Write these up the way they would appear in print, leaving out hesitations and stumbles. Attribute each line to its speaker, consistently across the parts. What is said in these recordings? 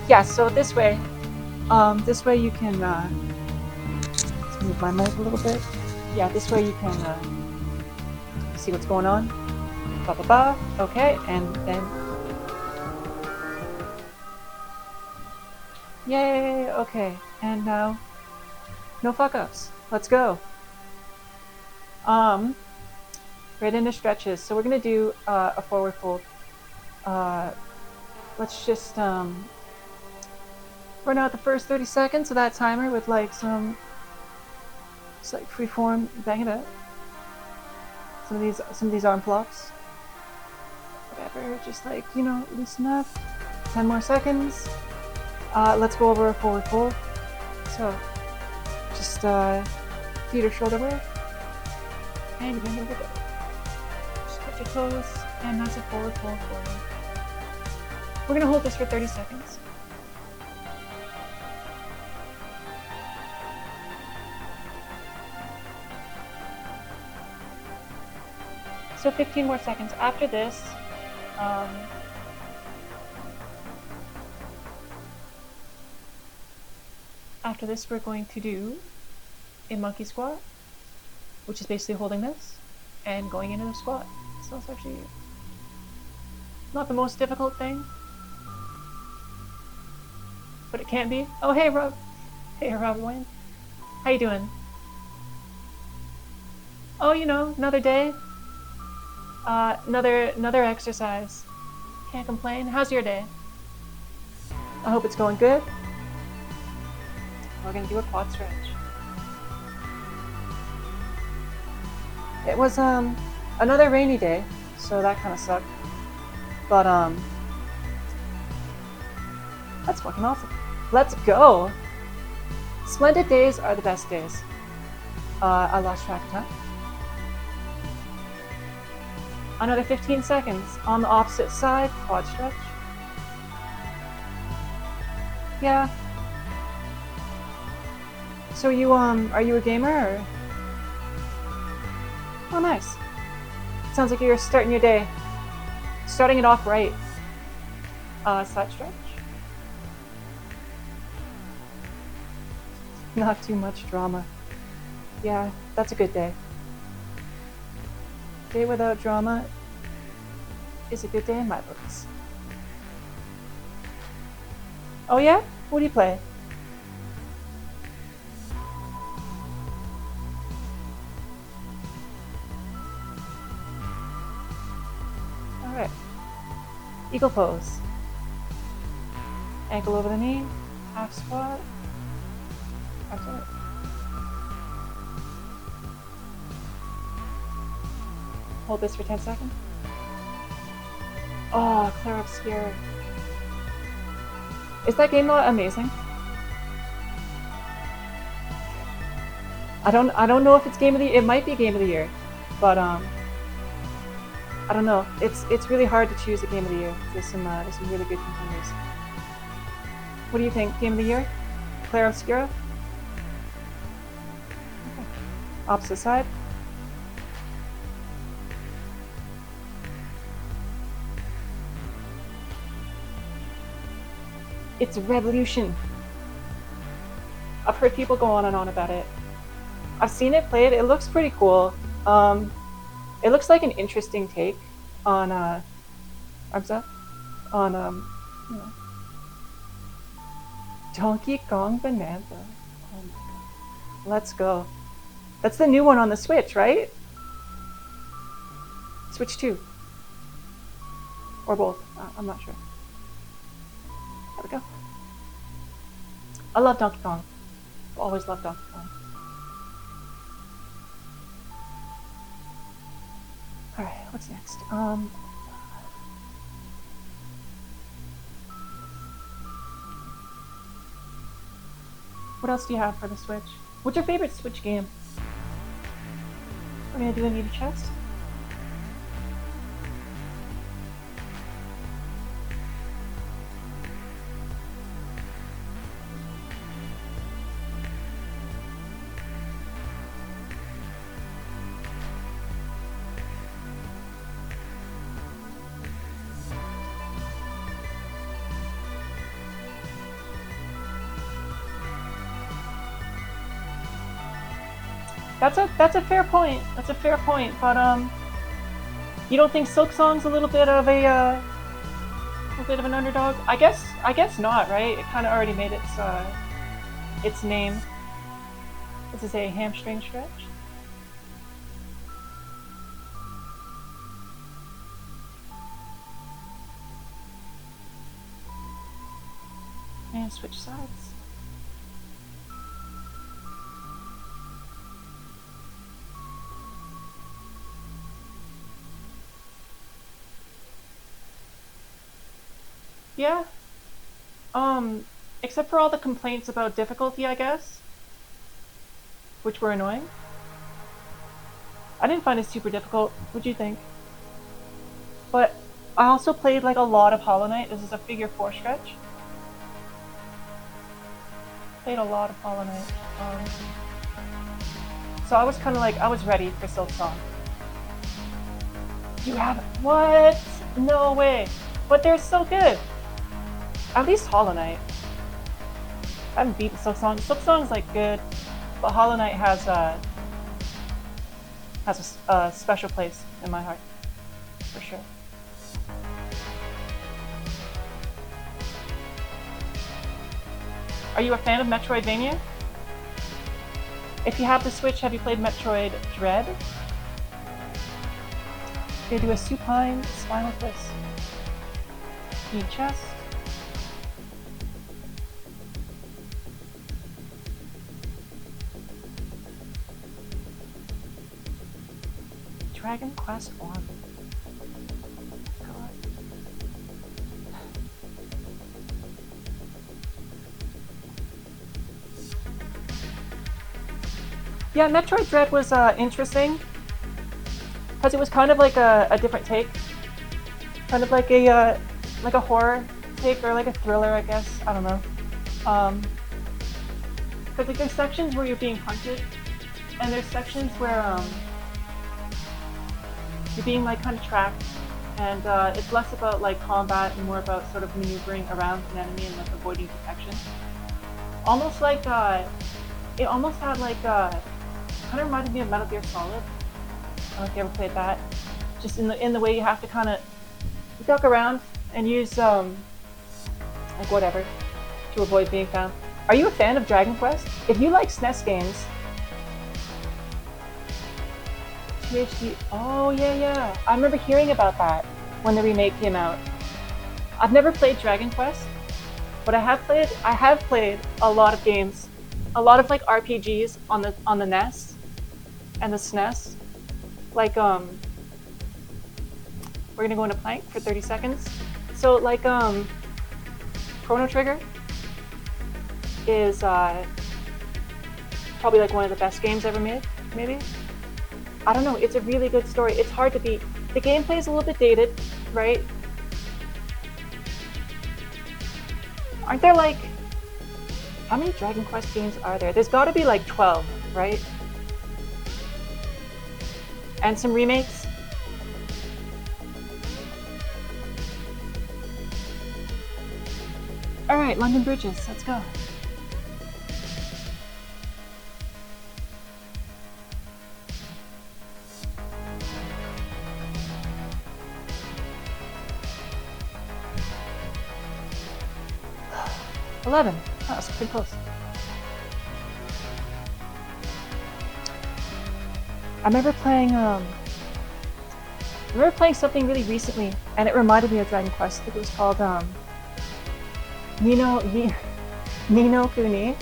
Speaker 1: Yeah, so this way you can, let's move my mic a little bit. Yeah, this way you can see what's going on. Ba ba ba. Okay, and then, yay. Okay, and now, no fuck ups. Let's go. Right into stretches. So we're gonna do a forward fold. Let's just run out the first 30 seconds of that timer with like some, just like free form, bang it up. Some of these arm flops. Whatever, just like, you know, loosen up. 10 more seconds. Let's go over a forward fold. So just feet or shoulder width. And bend over there. Just touch your toes, and that's a forward fold forward. We're gonna hold this for 30 seconds. So 15 more seconds. After this, we're going to do a monkey squat, which is basically holding this and going into the squat. So it's actually not the most difficult thing, but it can be. Oh, hey, Rob. Hey, Rob Wayne. How you doing? Oh, you know, another day. Another exercise. Can't complain. How's your day? I hope it's going good. We're gonna do a quad stretch. It was another rainy day, so that kind of sucked. But that's fucking awesome. Let's go. Splendid days are the best days. I lost track of time. Another 15 seconds on the opposite side, quad stretch. Yeah. So you are you a gamer or? Oh, nice. Sounds like you're starting your day. Starting it off right. Side stretch. Not too much drama. Yeah, that's a good day. Day without drama is a good day in my books. Oh yeah? What do you play? Alright. Eagle pose. Ankle over the knee. Half squat. Arms out. Hold this for 10 seconds. Oh, Claire Obscure. Is that game not amazing? I don't know if it's game of the year. It might be game of the year, but I don't know. It's really hard to choose a game of the year. There's some really good contenders. What do you think? Game of the year? Claire Obscura? Okay. Opposite side. It's a revolution. I've heard people go on and on about it. I've seen it played. It looks pretty cool. It looks like an interesting take on arms up, on you know, Donkey Kong Bonanza. Let's go. That's the new one on the Switch, right? Switch 2. Or both. I'm not sure. There we go. I love Donkey Kong. I've always loved Donkey Kong. Alright, what's next? What else do you have for the Switch? What's your favorite Switch game? We're gonna do a knee to chest. That's a fair point. That's a fair point. But you don't think Silk Song's a little bit of an underdog? I guess not, right? It kind of already made its name. This is a hamstring stretch. And switch sides. Yeah. Except for all the complaints about difficulty, I guess, which were annoying. I didn't find it super difficult. What'd you think? But I also played like a lot of Hollow Knight. This is a figure 4 stretch. Played a lot of Hollow Knight. So I was kind of like, I was ready for Silk Song. You haven't? What? No way. But they're so good. At least Hollow Knight. I haven't beaten Silk Song. Silk Song's like good, but Hollow Knight has a special place in my heart, for sure. Are you a fan of Metroidvania? If you have the Switch, have you played Metroid Dread? They do a supine spinal twist. Knee chest. Dragon Quest 1. God. Yeah, Metroid Dread was interesting because it was kind of like a different take, kind of like a horror take or like a thriller, I guess. I don't know. Because like there's sections where you're being hunted, and there's sections where you're being like kind of tracked, and it's less about like combat and more about sort of maneuvering around an enemy and like avoiding detection. Almost like it almost had like kind of reminded me of Metal Gear Solid. I don't know if you ever played that. Just in the way you have to kind of duck around and use like whatever to avoid being found. Are you a fan of Dragon Quest? If you like SNES games. PhD. Oh yeah. I remember hearing about that when the remake came out. I've never played Dragon Quest, but I have played a lot of games, a lot of like RPGs on the NES and the SNES. Like we're gonna go into plank for 30 seconds. So like Chrono Trigger is probably like one of the best games ever made, maybe. I don't know, it's a really good story. It's hard to beat. The gameplay is a little bit dated, right? Aren't there like, how many Dragon Quest games are there? There's gotta be like 12, right? And some remakes. All right, London Bridges, let's go. $11. That was pretty close. I remember playing something really recently, and it reminded me of Dragon Quest. I think it was called Ni no Kuni.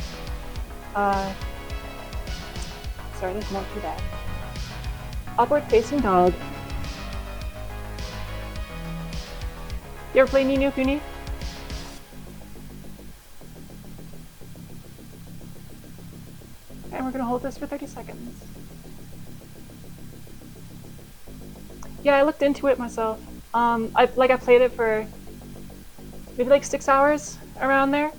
Speaker 1: Sorry, there's more to that. Upward Facing Dog. You ever play Ni no Kuni? And we're gonna hold this for 30 seconds. Yeah, I looked into it myself. I played it for maybe like 6 hours, around there.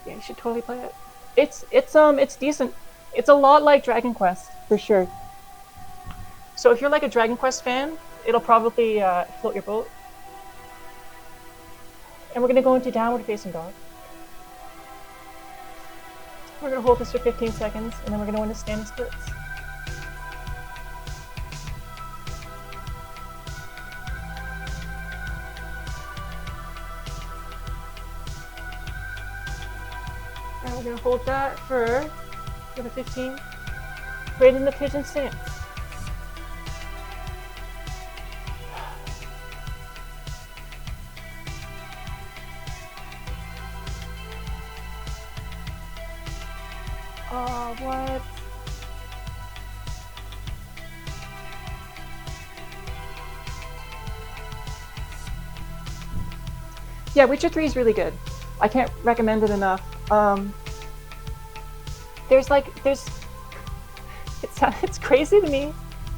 Speaker 1: Yeah, you should totally play it. It's decent. It's a lot like Dragon Quest, for sure. So if you're like a Dragon Quest fan, it'll probably float your boat. And we're gonna go into Downward Facing Dog. We're gonna hold this for 15 seconds, and then we're gonna go into standing splits. And we're gonna hold that for the 15. Right in the pigeon stance. Oh, what? Yeah, Witcher 3 is really good. I can't recommend it enough. It's crazy to me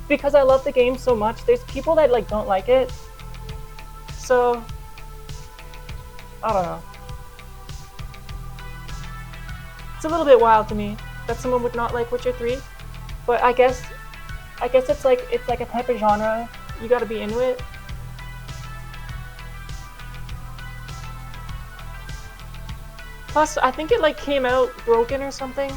Speaker 1: because I love the game so much. There's people that like don't like it. So, I don't know. It's a little bit wild to me that someone would not like Witcher 3, but I guess it's like a type of genre. You got to be into it. Plus, I think it like came out broken or something.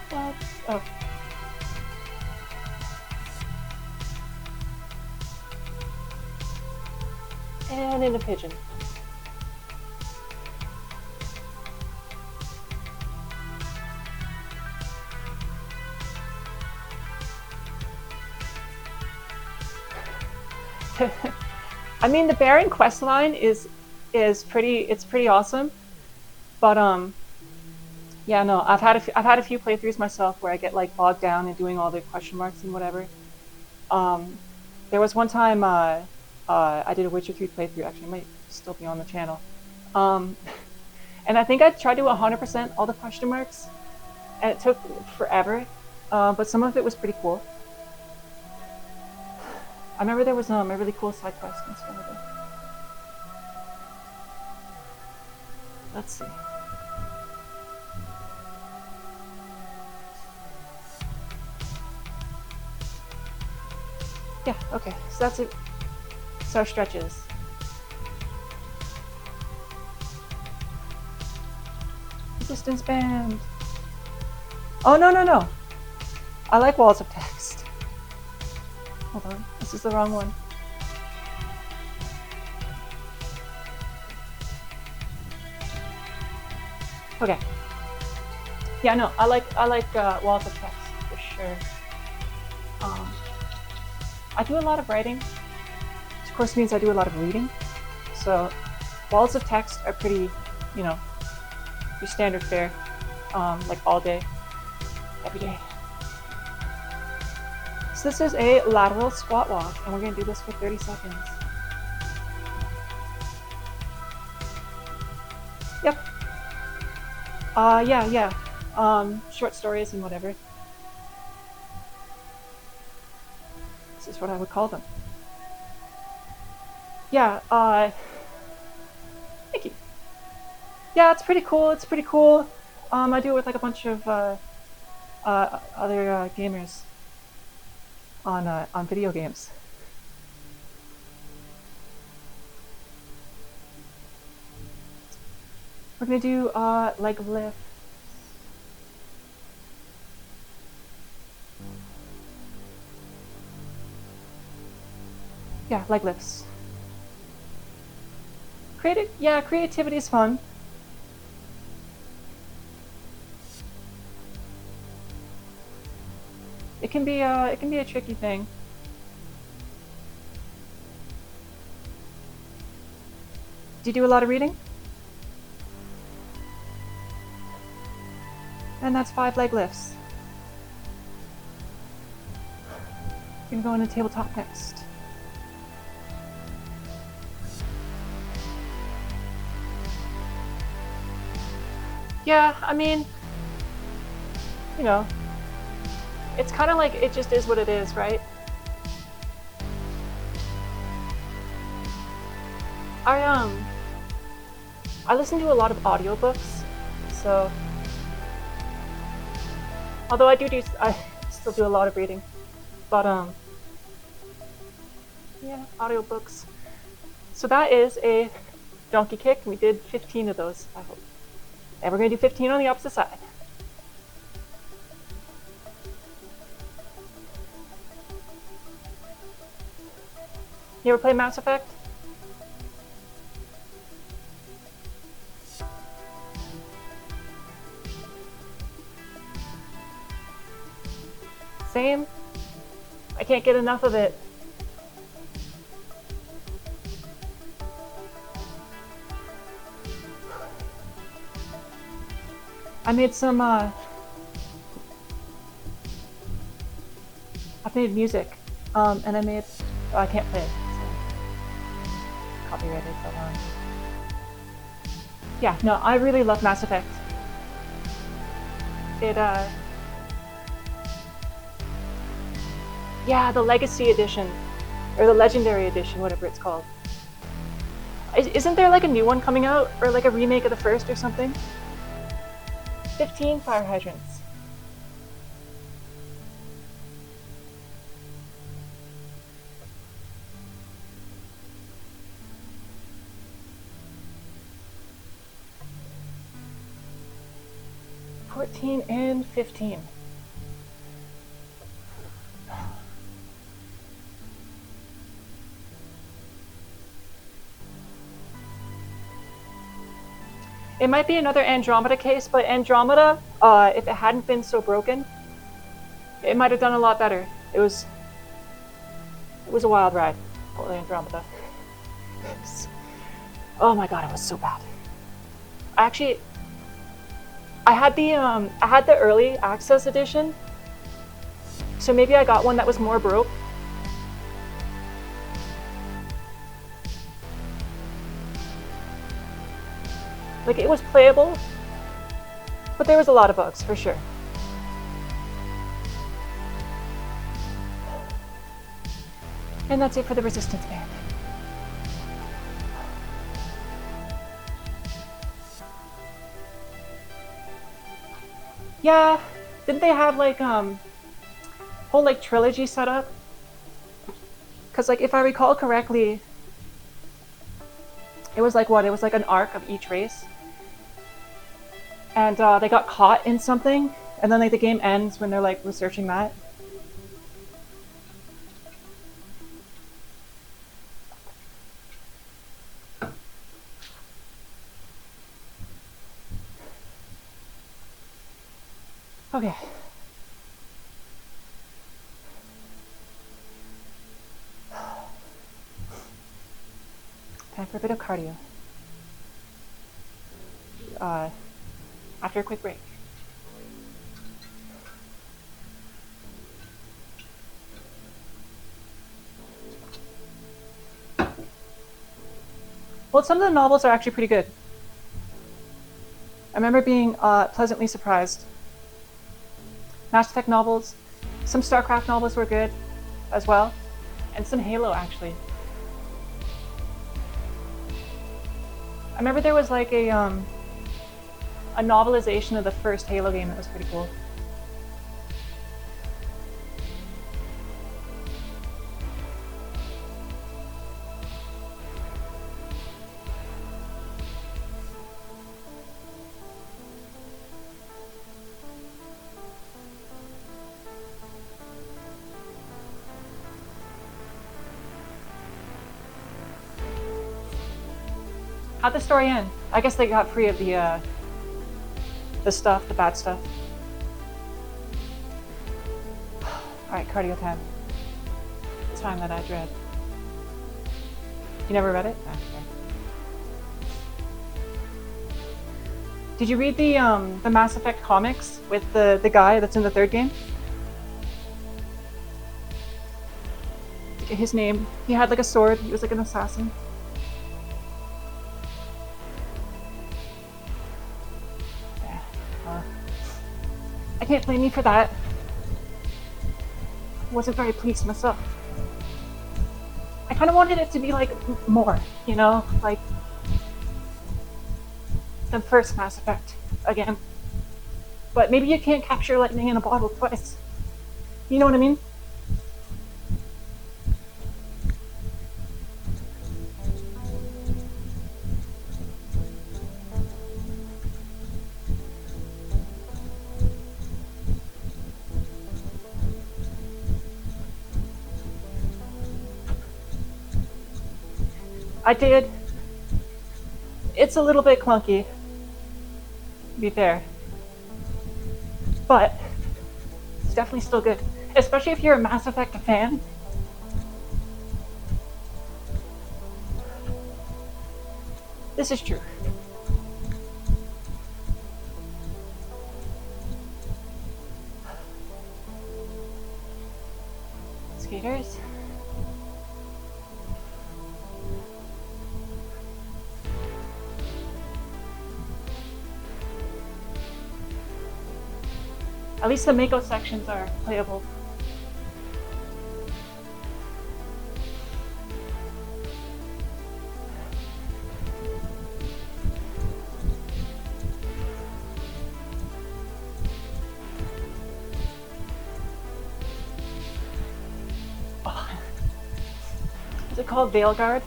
Speaker 1: What? Oh. And in a pigeon. I mean, the Baron quest line is pretty awesome, but yeah, no, I've had a few playthroughs myself where I get like bogged down in doing all the question marks and whatever. There was one time I did a Witcher 3 playthrough. Actually, it might still be on the channel, and I think I tried to do 100% all the question marks, and it took forever, but some of it was pretty cool. I remember there was a really cool side quest in some of it. Let's see. Yeah, okay, so that's it. So our stretches. Resistance band. Oh, no. I like walls of text. Hold on, this is the wrong one. Okay. Yeah, no, I like walls of text for sure. I do a lot of writing, which of course means I do a lot of reading. So walls of text are pretty, your standard fare, like all day, every day. So this is a lateral squat walk, and we're gonna do this for 30 seconds. Yep. Yeah. Short stories and whatever. This is what I would call them. Yeah, thank you. Yeah, it's pretty cool, I do it with like a bunch of other gamers on video games. We're gonna do leg lift. Yeah, leg lifts. Creativity is fun. It can be a tricky thing. Do you do a lot of reading? And that's 5 leg lifts. We're gonna go into tabletop next. Yeah, I mean, it's kind of like it just is what it is, right? I listen to a lot of audiobooks, So, although I still do a lot of reading, but yeah, audiobooks. So that is a donkey kick. We did 15 of those, I hope. And we're going to do 15 on the opposite side. You ever play Mass Effect? Same. I can't get enough of it. I made some, I made music, and I made, I can't play it, so copyrighted, but yeah, no, I really love Mass Effect. It, yeah, the Legacy Edition, or the Legendary Edition, whatever it's called. Isn't there like a new one coming out, or like a remake of the first or something? 15 fire hydrants. $14 and $15. It might be another Andromeda case, but Andromeda, if it hadn't been so broken, it might have done a lot better. It was a wild ride, old Andromeda. Oh my god, it was so bad. I had the early access edition, so maybe I got one that was more broke. Like, it was playable, but there was a lot of bugs, for sure. And that's it for the resistance band. Yeah, didn't they have like whole like trilogy set up? Because like if I recall correctly, it was like what? It was like an arc of each race. And they got caught in something, and then like the game ends when they're like researching that. Okay. Time for a bit of cardio. After a quick break. Well, some of the novels are actually pretty good. I remember being pleasantly surprised. Mass Effect novels, some StarCraft novels were good as well, and some Halo actually. I remember there was like a novelization of the first Halo game that was pretty cool. How'd the story end? I guess they got free of the stuff, the bad stuff. Alright, cardio time. The time that I dread. You never read it? Oh, okay. Did you read the Mass Effect comics with the guy that's in the third game? His name, he had like a sword, he was like an assassin. I can't blame you for that. I wasn't very pleased myself. I kind of wanted it to be like more, you know, like than first Mass Effect again. But maybe you can't capture lightning in a bottle twice. You know what I mean? I did. It's a little bit clunky, to be fair. But it's definitely still good. Especially if you're a Mass Effect fan. This is true. Skaters. At least the Mako sections are playable. Oh. Is it called Veilguard?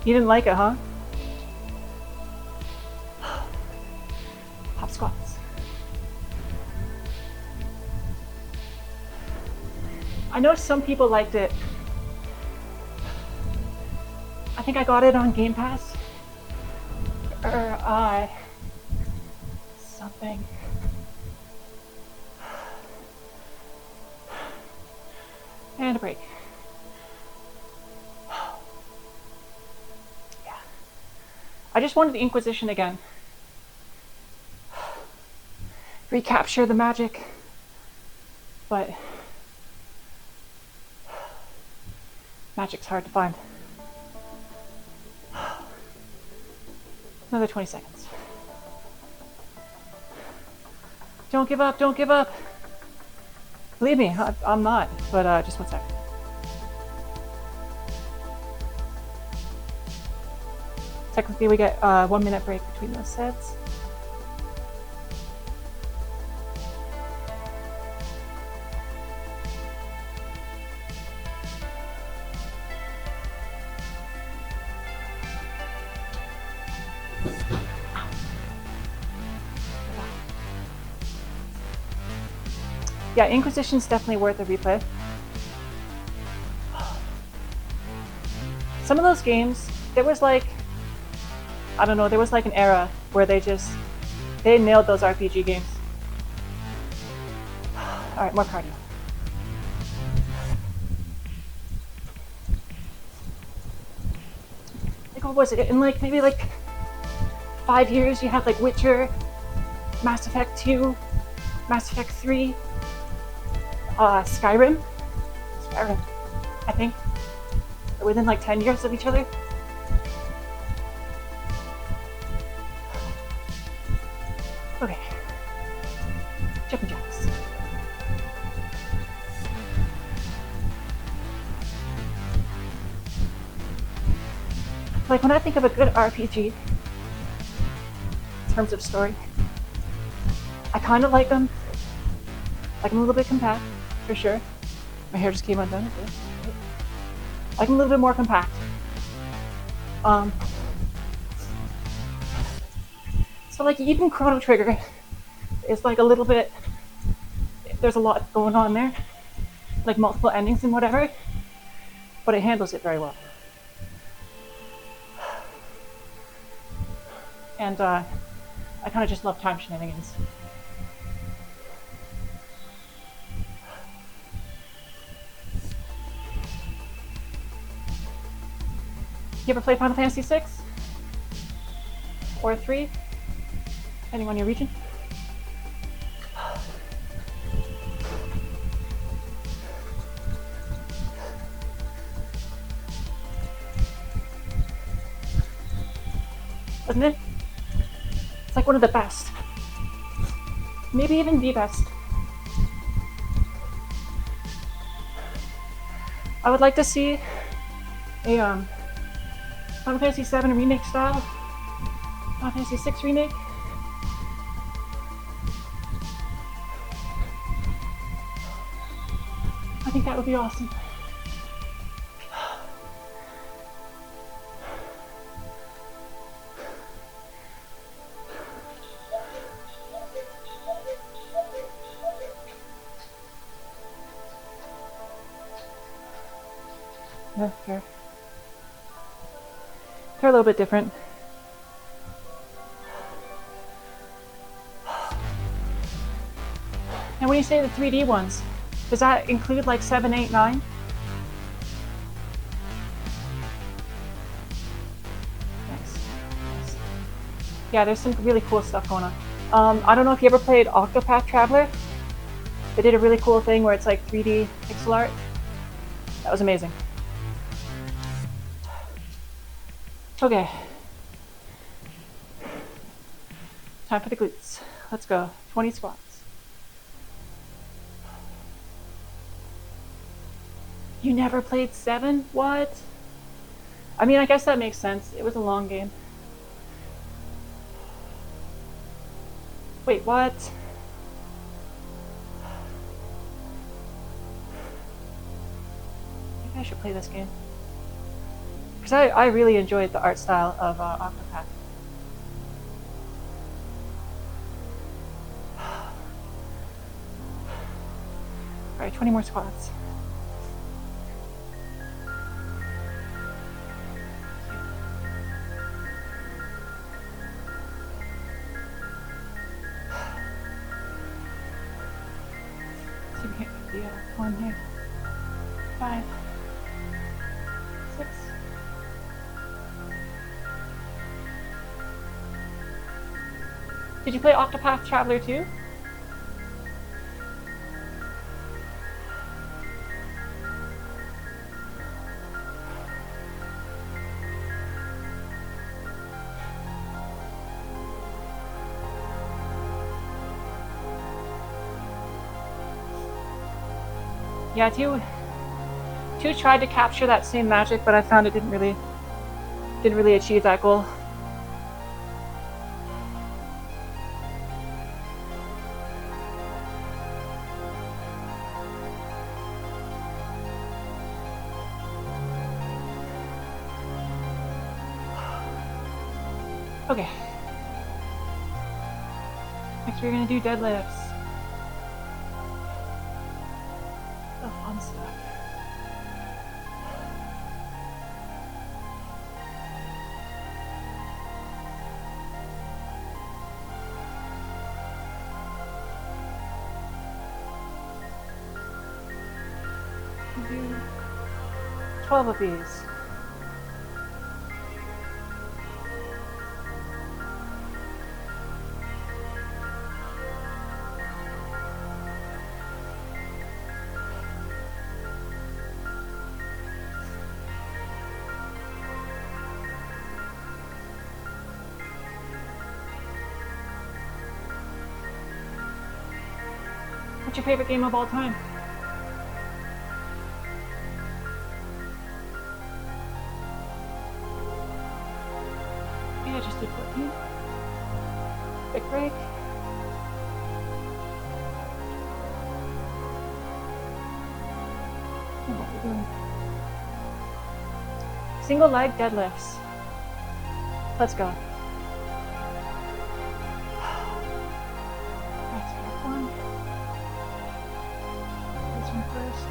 Speaker 1: You didn't like it, huh? Hop squats. I know some people liked it. I think I got it on Game Pass. Or something. And a break. Yeah. I just wanted the Inquisition again. Recapture the magic. But magic's hard to find. Another 20 seconds. Don't give up, don't give up. Believe me, I'm not, but just 1 sec. Technically we get 1 minute break between those sets. Yeah, Inquisition's definitely worth a replay. Some of those games, there was like, I don't know, there was like an era where they nailed those RPG games. Alright, more cardio. Like, what was it? In like, maybe like 5 years, you had like Witcher, Mass Effect 2, Mass Effect 3, Skyrim, I think. They're within like 10 years of each other. Okay. Jumping jacks. Like when I think of a good RPG, in terms of story, I kind of like them. Like I'm a little bit compact, for sure. My hair just came undone. Okay. Like I'm a little bit more compact. So like even Chrono Trigger is like a little bit, there's a lot going on there, like multiple endings and whatever, but it handles it very well. And I kind of just love time shenanigans. You ever play Final Fantasy 6? Or 3? Depending on your region. Isn't it? It's like one of the best. Maybe even the best. I would like to see a Final Fantasy VII remake style Final Fantasy 6 remake. I think that would be awesome. Yeah, fair. They're a little bit different. And when you say the 3D ones, does that include like 7, 8, 9? Nice. Yeah, there's some really cool stuff going on. I don't know if you ever played Octopath Traveler. They did a really cool thing where it's like 3D pixel art. That was amazing. Okay. Time for the glutes. Let's go. 20 squats. You never played 7? What? I mean, I guess that makes sense. It was a long game. Wait, what? Maybe I should play this game. Because I really enjoyed the art style of Octopath. Alright, 20 more squats. See if we can get the one here. 5, 6. Did you play Octopath Traveler 2? Yeah, 2 tried to capture that same magic, but I found it didn't really achieve that goal. Okay. Next we're gonna do deadlifts. Oh, fun stuff. Do 12 of these. What's your favorite game of all time? Yeah, just did 14. Quick break. Oh, what are we doing? Single leg deadlifts. Let's go. Let's get one. This one first.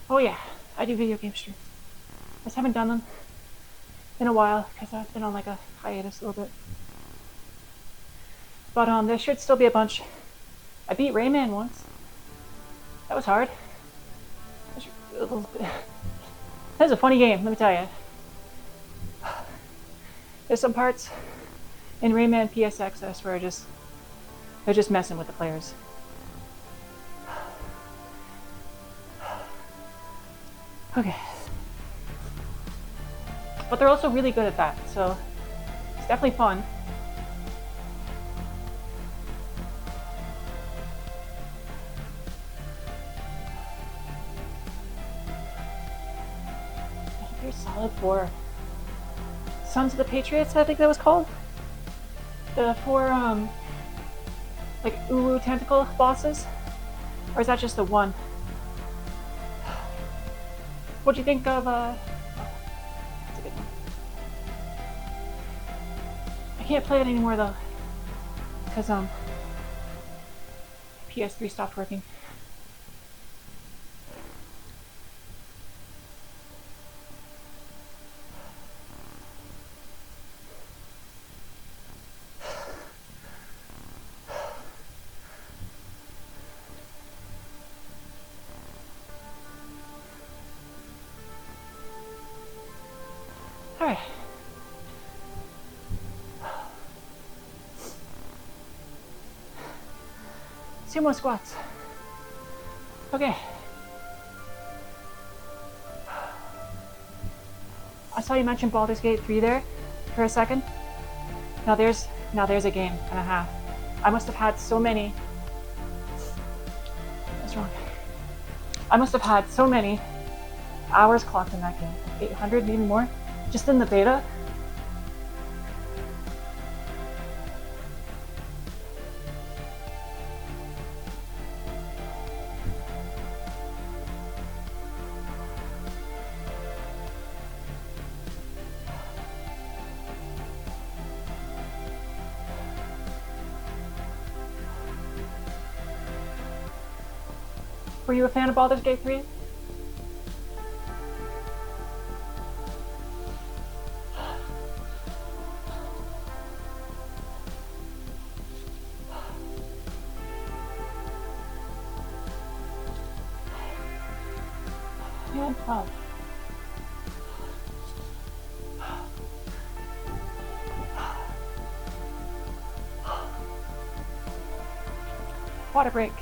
Speaker 1: Oh yeah, I do video game streams. I just haven't done them in a while because I've been on like a hiatus a little bit. But there should still be a bunch I beat Rayman once. That was hard. That was a funny game, let me tell you. There's some parts in Rayman PSX I swear they're just messing with the players. Okay. But they're also really good at that, so it's definitely fun. They're solid 4. Sons of the Patriots, I think that was called. The 4 like Ulu tentacle bosses? Or is that just the one? What do you think of that's a good one. I can't play it anymore though. Because PS3 stopped working. Alright. Sumo squats. Okay. I saw you mention Baldur's Gate 3 there for a second. Now there's a game and a half. I must have had so many. What's wrong? I must have had so many hours clocked in that game. 800, maybe more. Just in the beta. Were you a fan of Baldur's Gate 3? Yeah, 12. Water break.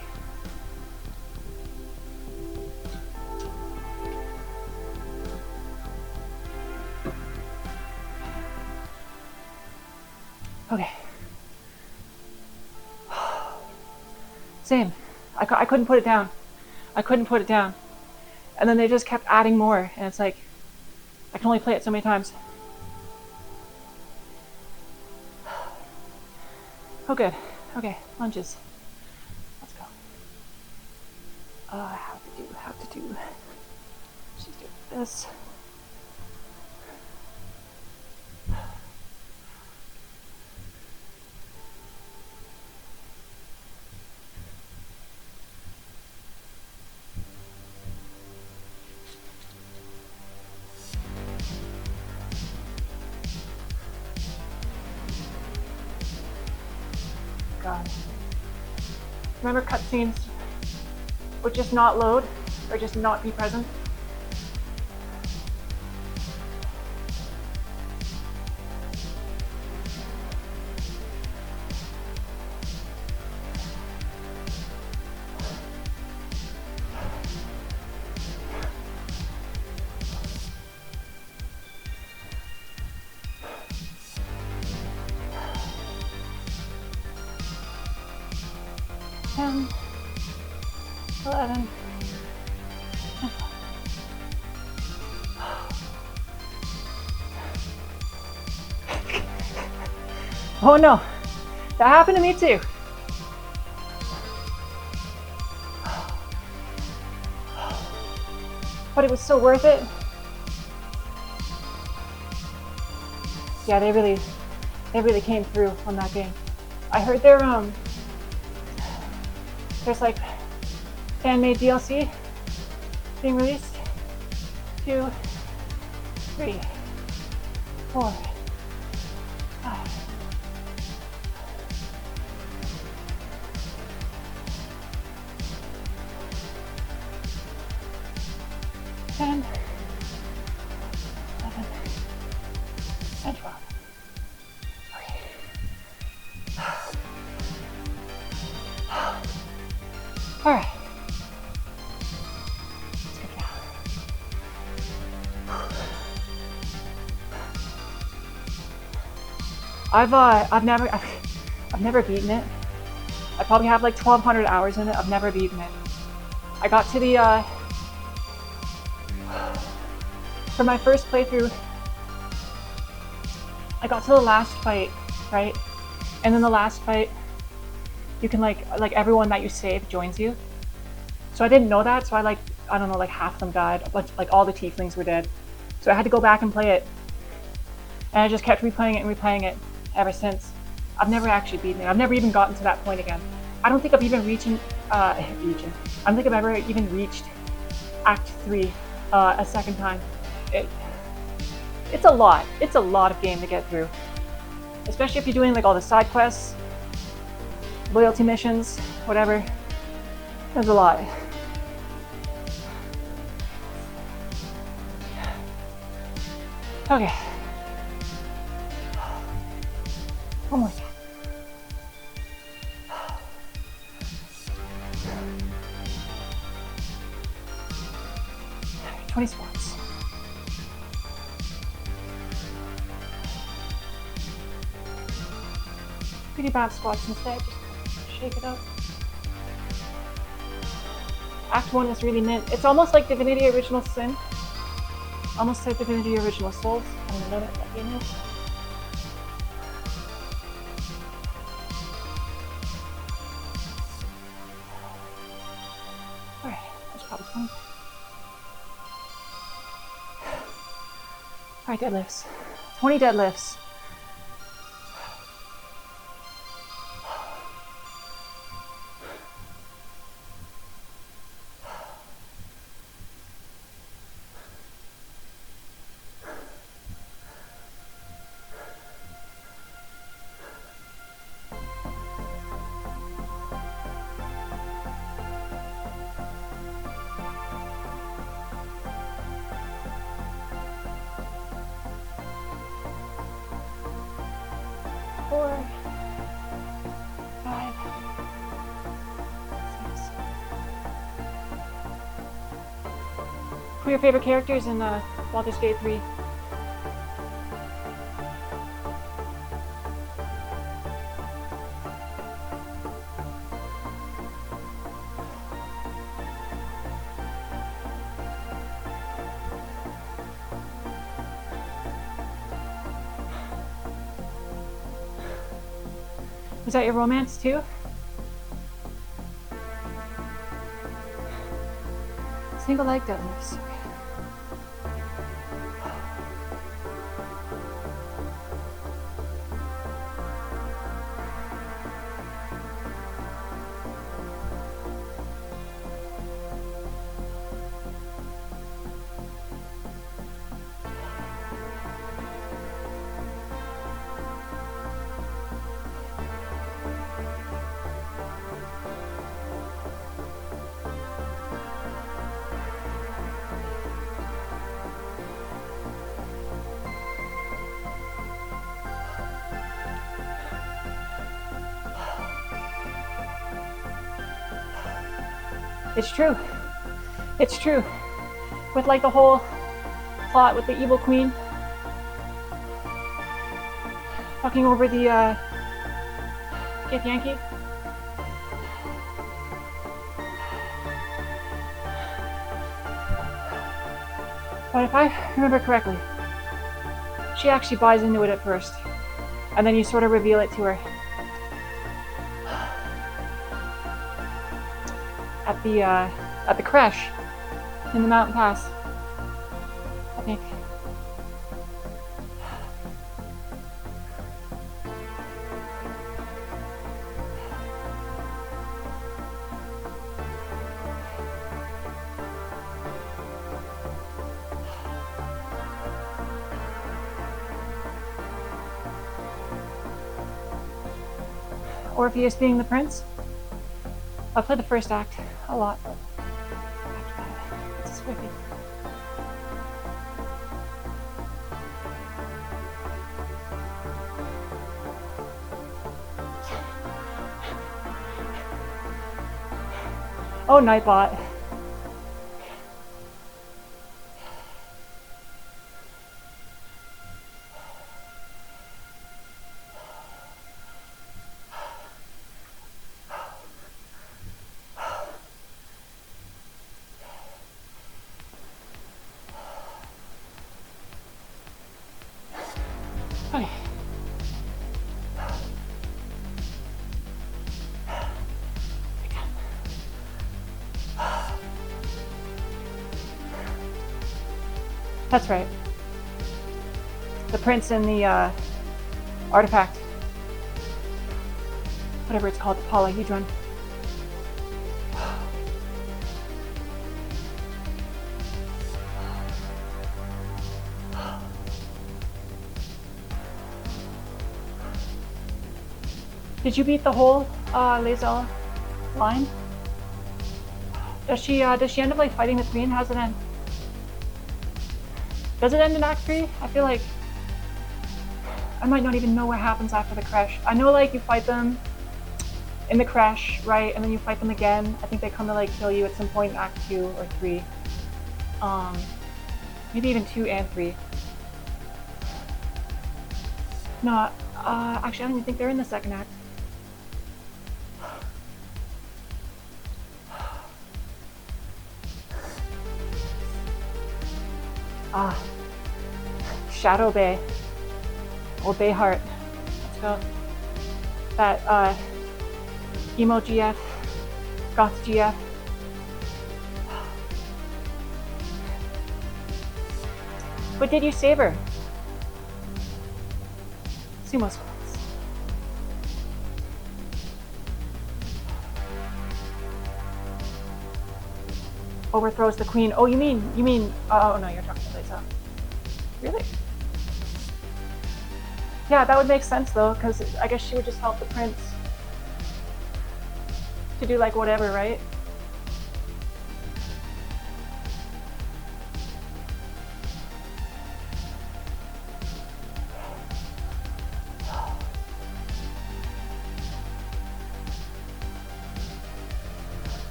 Speaker 1: Okay. Same. I couldn't put it down. I couldn't put it down. And then they just kept adding more, and it's like, I can only play it so many times. Oh good. Okay, lunges. Let's go. How to do. She's doing this. God. Remember cutscenes would just not load or just not be present? Ten, 11. Oh no, that happened to me too. But it was so worth it. Yeah, they really came through on that game. I heard there's like fan-made DLC being released. 2, 3, 4, 5. 10, 11, and 12. Okay. All right. Let's get down. I've never beaten it. I probably have like 1,200 hours in it. I've never beaten it. I got to the for my first playthrough, I got to the last fight, right? And then the last fight, you can like everyone that you save joins you. So I didn't know that, so I don't know, like half of them died, like all the tieflings were dead. So I had to go back and play it. And I just kept replaying it and replaying it ever since. I've never actually beaten it. I've never even gotten to that point again. I don't think I've even I don't think I've ever even reached Act 3 a second time. It's a lot. It's a lot of game to get through. Especially if you're doing like all the side quests, loyalty missions, whatever. There's a lot. Okay. One more time. 20 squats. Pretty bad squats instead, just shake it up. Act 1 is really mint. It's almost like Divinity Original Sin. Almost like Divinity Original Souls. I don't know what that game is. Alright, that's probably 20. Alright, deadlifts. 20 deadlifts. Who are your favorite characters in Baldur's Gate 3? Was that your romance too? Single leg deadlifts. It's true. It's true. With like the whole plot with the evil queen fucking over the Kith Yankee. But if I remember correctly, she actually buys into it at first, and then you sort of reveal it to her at the crash in the mountain pass, I think. Orpheus being the prince. I played the first act a lot, but after that, it's just wicked. Oh, Nightbot. Okay. That's right. The prince and the artifact. Whatever it's called, the polyhedron. Did you beat the whole Lae'zel line? Does she end up like fighting the queen? How's it end? Does it end in Act 3? I feel like I might not even know what happens after the crash. I know like you fight them in the crash, right? And then you fight them again. I think they come to like kill you at some point in Act 2 or 3. Maybe even 2 and 3. No, actually I don't even think they're in the second act. Shadow Bay. Old Bay Heart. Let's go. That, emo GF. Goth GF. But did you save her? Sumo squats. Overthrows the queen. Oh, you mean, oh no, you're talking about Lae'zel. Really? Yeah, that would make sense though, because I guess she would just help the prince to do like whatever, right?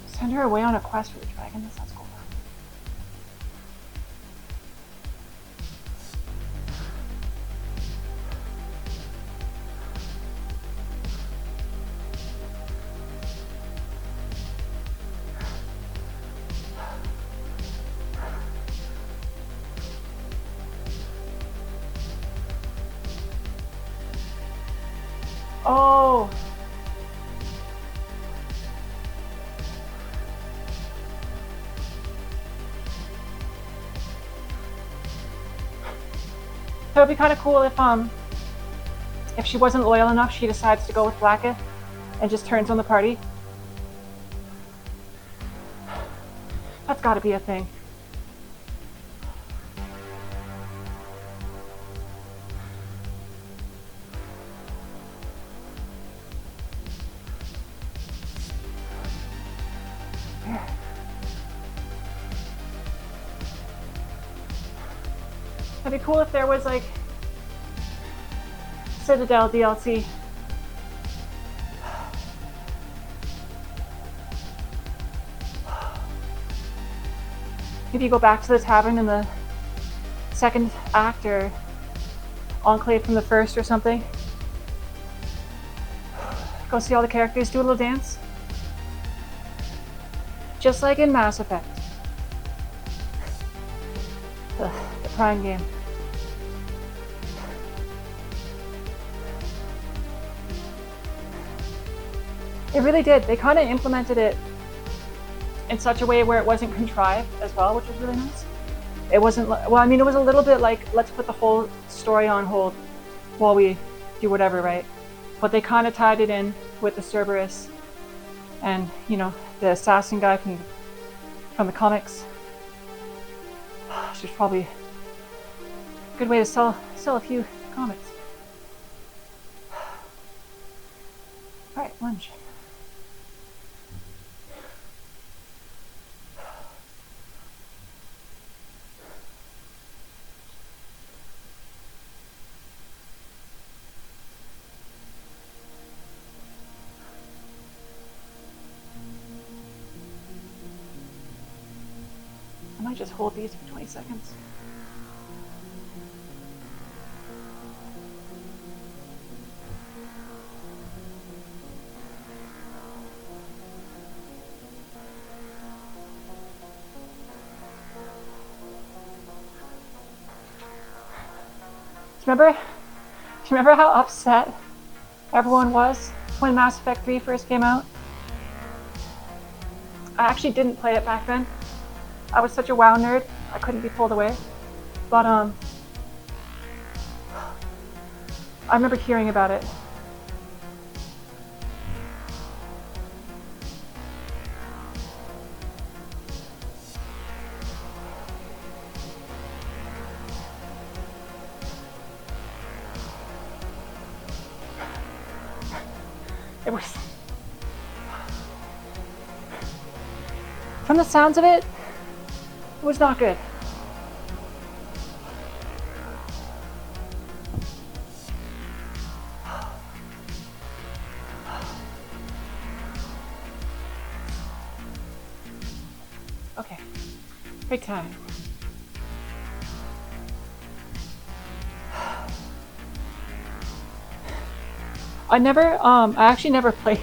Speaker 1: Send her away on a quest for the dragon. That sounds cool. Oh. So it'd be kind of cool if she wasn't loyal enough, she decides to go with Blacketh and just turns on the party. That's got to be a thing. It'd be cool if there was like Citadel DLC. Maybe you go back to the tavern in the second act or Enclave from the first or something. Go see all the characters, do a little dance. Just like in Mass Effect. The Prime game. It really did. They kind of implemented it in such a way where it wasn't contrived as well, which was really nice. It wasn't, well, I mean, it was a little bit like, let's put the whole story on hold while we do whatever, right? But they kind of tied it in with the Cerberus and, you know, the assassin guy from the comics. Which is probably a good way to sell a few comics. All right, lunge. to just hold these for 20 seconds. Do you remember how upset everyone was when Mass Effect 3 first came out? I actually didn't play it back then. I was such a WoW nerd, I couldn't be pulled away. But I remember hearing about it. It was, from the sounds of it, it was not good. Okay, big time. I actually never played.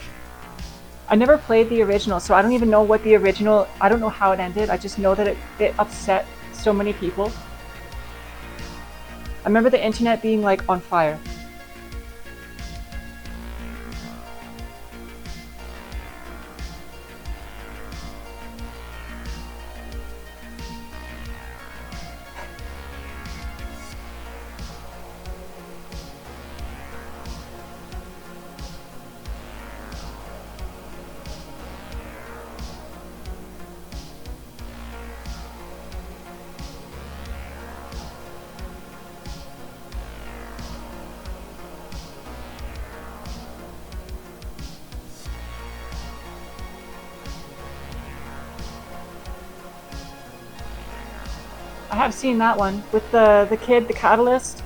Speaker 1: I never played the original, so I don't even know what the original. I don't know how it ended. I just know that it upset so many people. I remember the internet being like on fire. I have seen that one with the kid, the catalyst,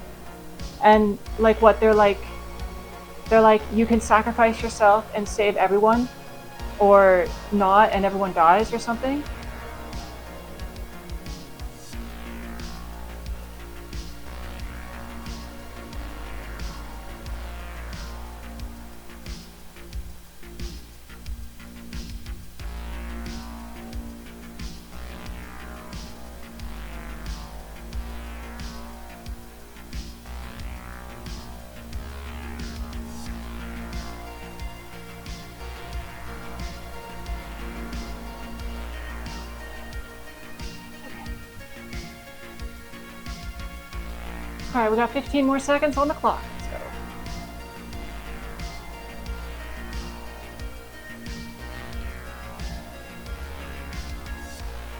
Speaker 1: and like what they're like you can sacrifice yourself and save everyone, or not and everyone dies or something. All right, we got 15 more seconds on the clock. Let's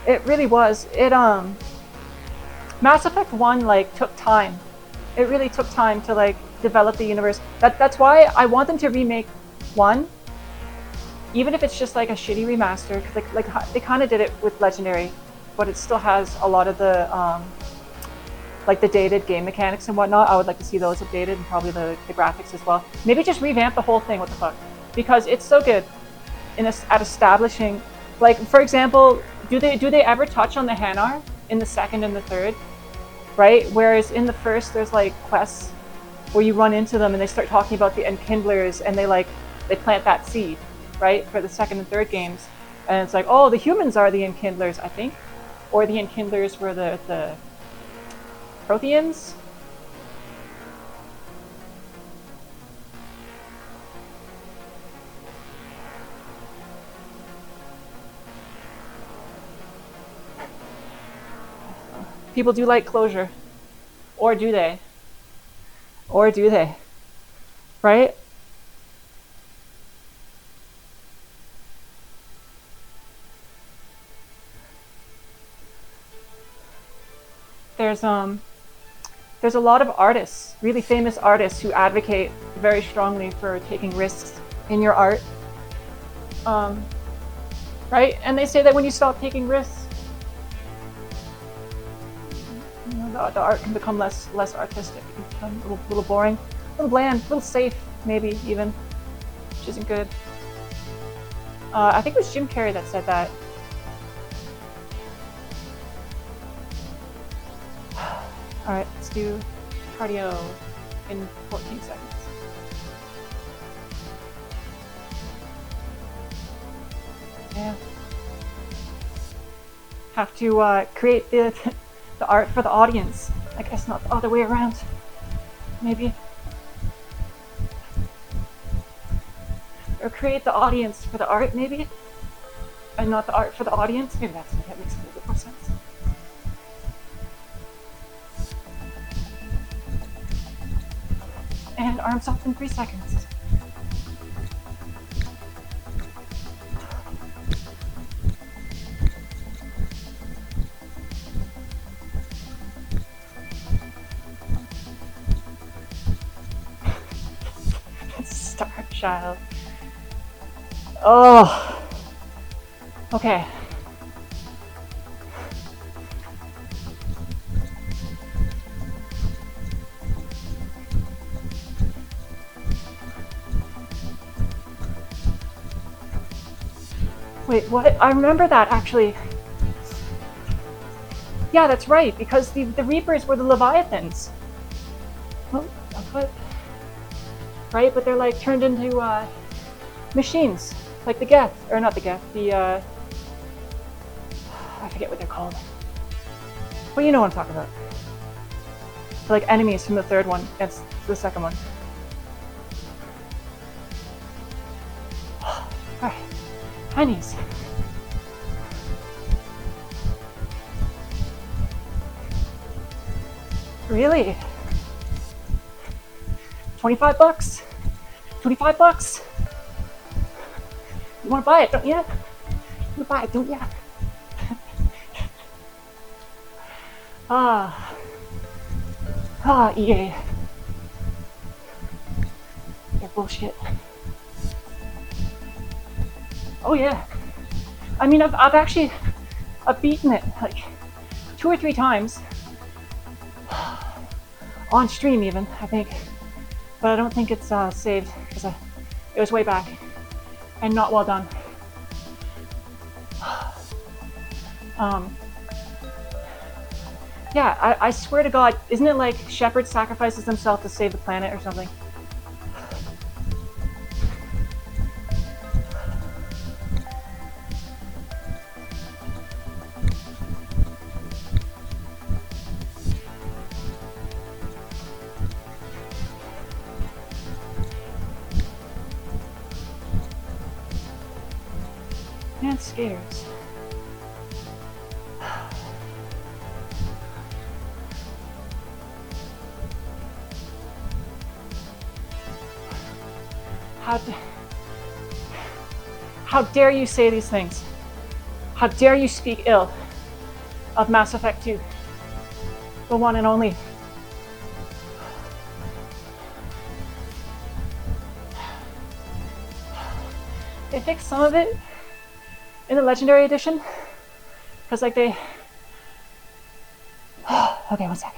Speaker 1: go. It really was. Mass Effect 1 like took time. It really took time to like develop the universe. That's why I want them to remake 1, even if it's just like a shitty remaster. Cause like they kind of did it with Legendary, but it still has a lot of the like the dated game mechanics and whatnot. I would like to see those updated, and probably the graphics as well. Maybe just revamp the whole thing, what the fuck? Because it's so good at establishing, like for example, do they ever touch on the Hanar in the second and the third? Right? Whereas in the first there's like quests where you run into them and they start talking about the Enkindlers, and they plant that seed, right? For the second and third games. And it's like, oh, the humans are the Enkindlers, I think. Or the Enkindlers were the Protheans? People do like closure. Or do they? Or do they? Right? There's a lot of artists, really famous artists, who advocate very strongly for taking risks in your art. Right? And they say that when you stop taking risks, you know, the art can become less artistic. It can become a little boring, a little bland, a little safe, maybe even, which isn't good. I think it was Jim Carrey that said that. All right, let's do cardio in 14 seconds. Yeah. Have to create the art for the audience. I guess not the other way around. Maybe. Or create the audience for the art, maybe? And not the art for the audience? Maybe that makes a little bit more sense. And arms up in 3 seconds. Star child. Oh. Okay. Wait, what? I remember that actually. Yeah, that's right, because the Reapers were the Leviathans. Oh, what? Right, but they're like turned into machines, like the Geth, or not the Geth, the I forget what they're called. But you know what I'm talking about. They're like enemies from the third one against the second one. Alright, high knees. Really? 25 bucks? 25 bucks? You wanna buy it, don't you? You wanna buy it, don't you? EA. They're bullshit. Oh yeah. I mean, I've beaten it like 2 or 3 times. On stream even, I think. But I don't think it's saved, because it was way back. And not well done. Yeah, I swear to God, isn't it like Shepard sacrifices himself to save the planet or something? Man, skaters. How dare you say these things? How dare you speak ill of Mass Effect 2, the one and only. They fixed some of it in the Legendary Edition, because like they... Okay, one sec.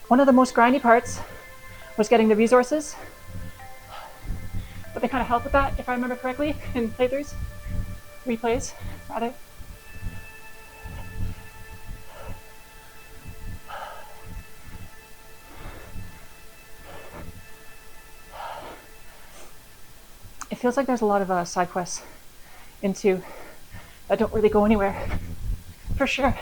Speaker 1: One of the most grindy parts was getting the resources, but they kind of helped with that, if I remember correctly, in playthroughs, replays, rather. It feels like there's a lot of side quests into that don't really go anywhere, for sure.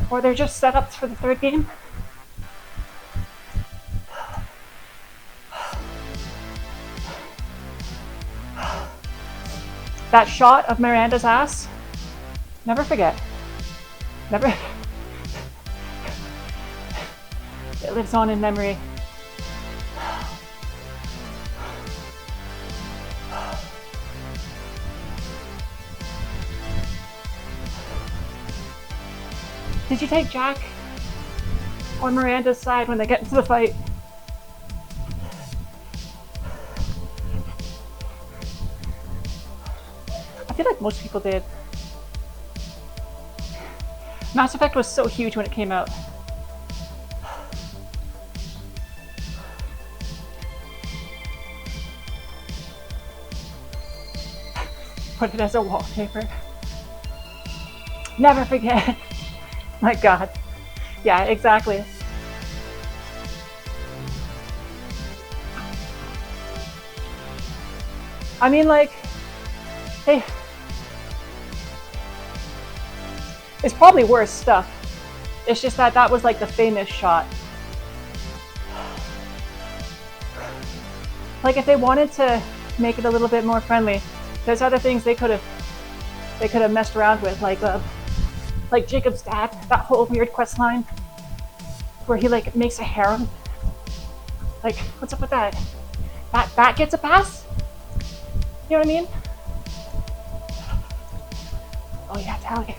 Speaker 1: Or they're just setups for the third game. That shot of Miranda's ass, never forget. Never. It lives on in memory. Did you take Jack on Miranda's side when they get into the fight? I feel like most people did. Mass Effect was so huge when it came out. put it as a wallpaper. Never forget. My God. Yeah, exactly. I mean, like, hey, it's probably worse stuff. It's just that that was like the famous shot. Like, if they wanted to make it a little bit more friendly, there's other things they could have messed around with, like Jacob's dad, that whole weird quest line where he like makes a harem. Like, what's up with that? That gets a pass? You know what I mean? Oh yeah, Tally.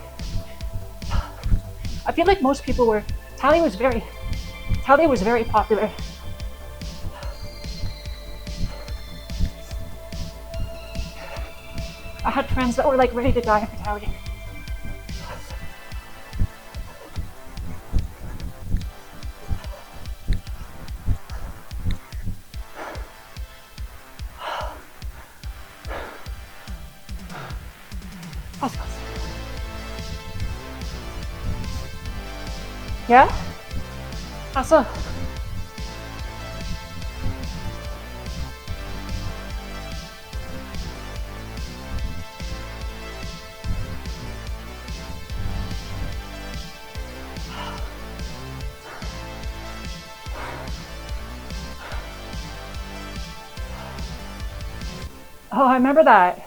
Speaker 1: I feel like most people were. Tally was very popular. I had friends that were like ready to die for Tally. Yeah? Asa. Oh, I remember that.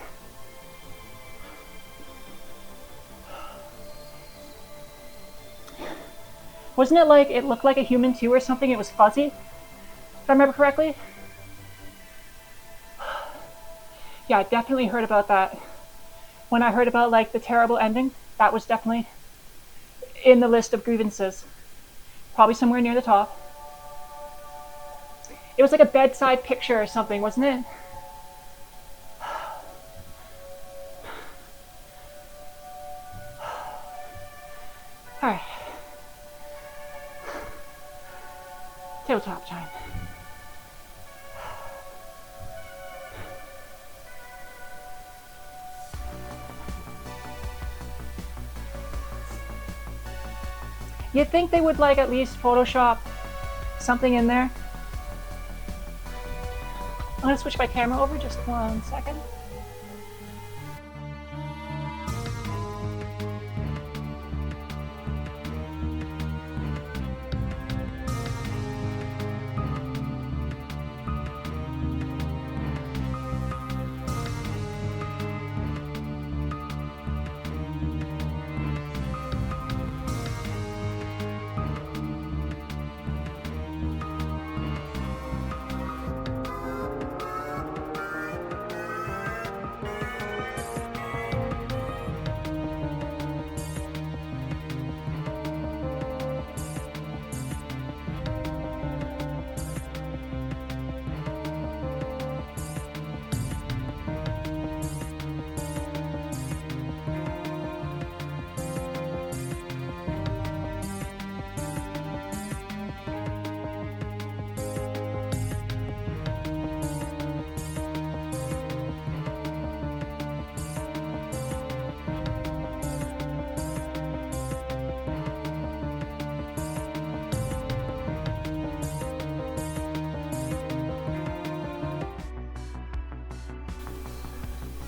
Speaker 1: Wasn't it like, it looked like a human too or something? It was fuzzy, if I remember correctly. Yeah, I definitely heard about that. When I heard about like the terrible ending, that was definitely in the list of grievances. Probably somewhere near the top. It was like a bedside picture or something, wasn't it? All right. Tabletop time. You'd think they would like at least Photoshop something in there. I'm gonna switch my camera over just 1 second.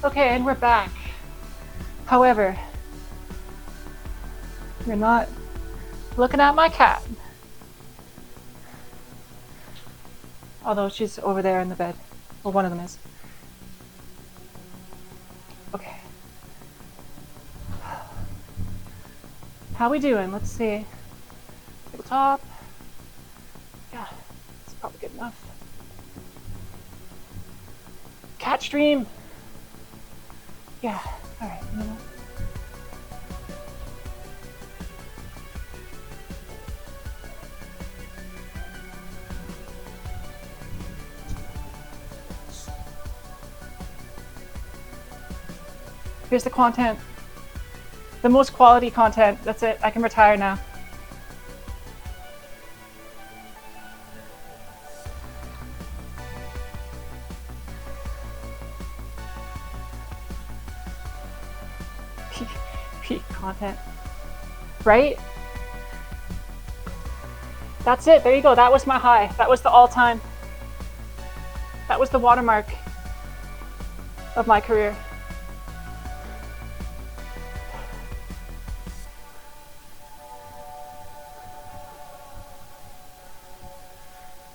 Speaker 1: Okay, and we're back. However, you're not looking at my cat. Although she's over there in the bed. Well, one of them is. Okay. How we doing? Let's see. Tabletop. Yeah, it's probably good enough. Cat stream. Yeah, alright, you know what? Here's the content. The most quality content. That's it. I can retire now. peak content. Right? That's it. There you go. That was my high. That was the all-time. That was the watermark of my career.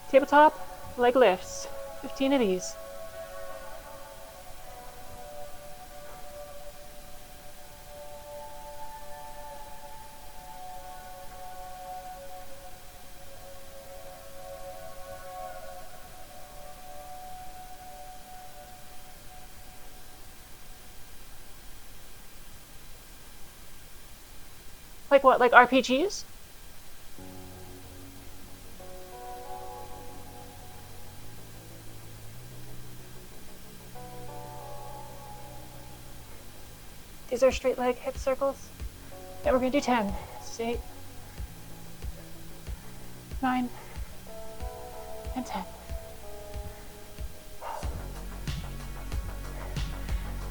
Speaker 1: Tabletop leg lifts. 15 of these. Like what? Like RPGs? These are straight leg hip circles. And we're gonna do 10. 8, 9, and 10.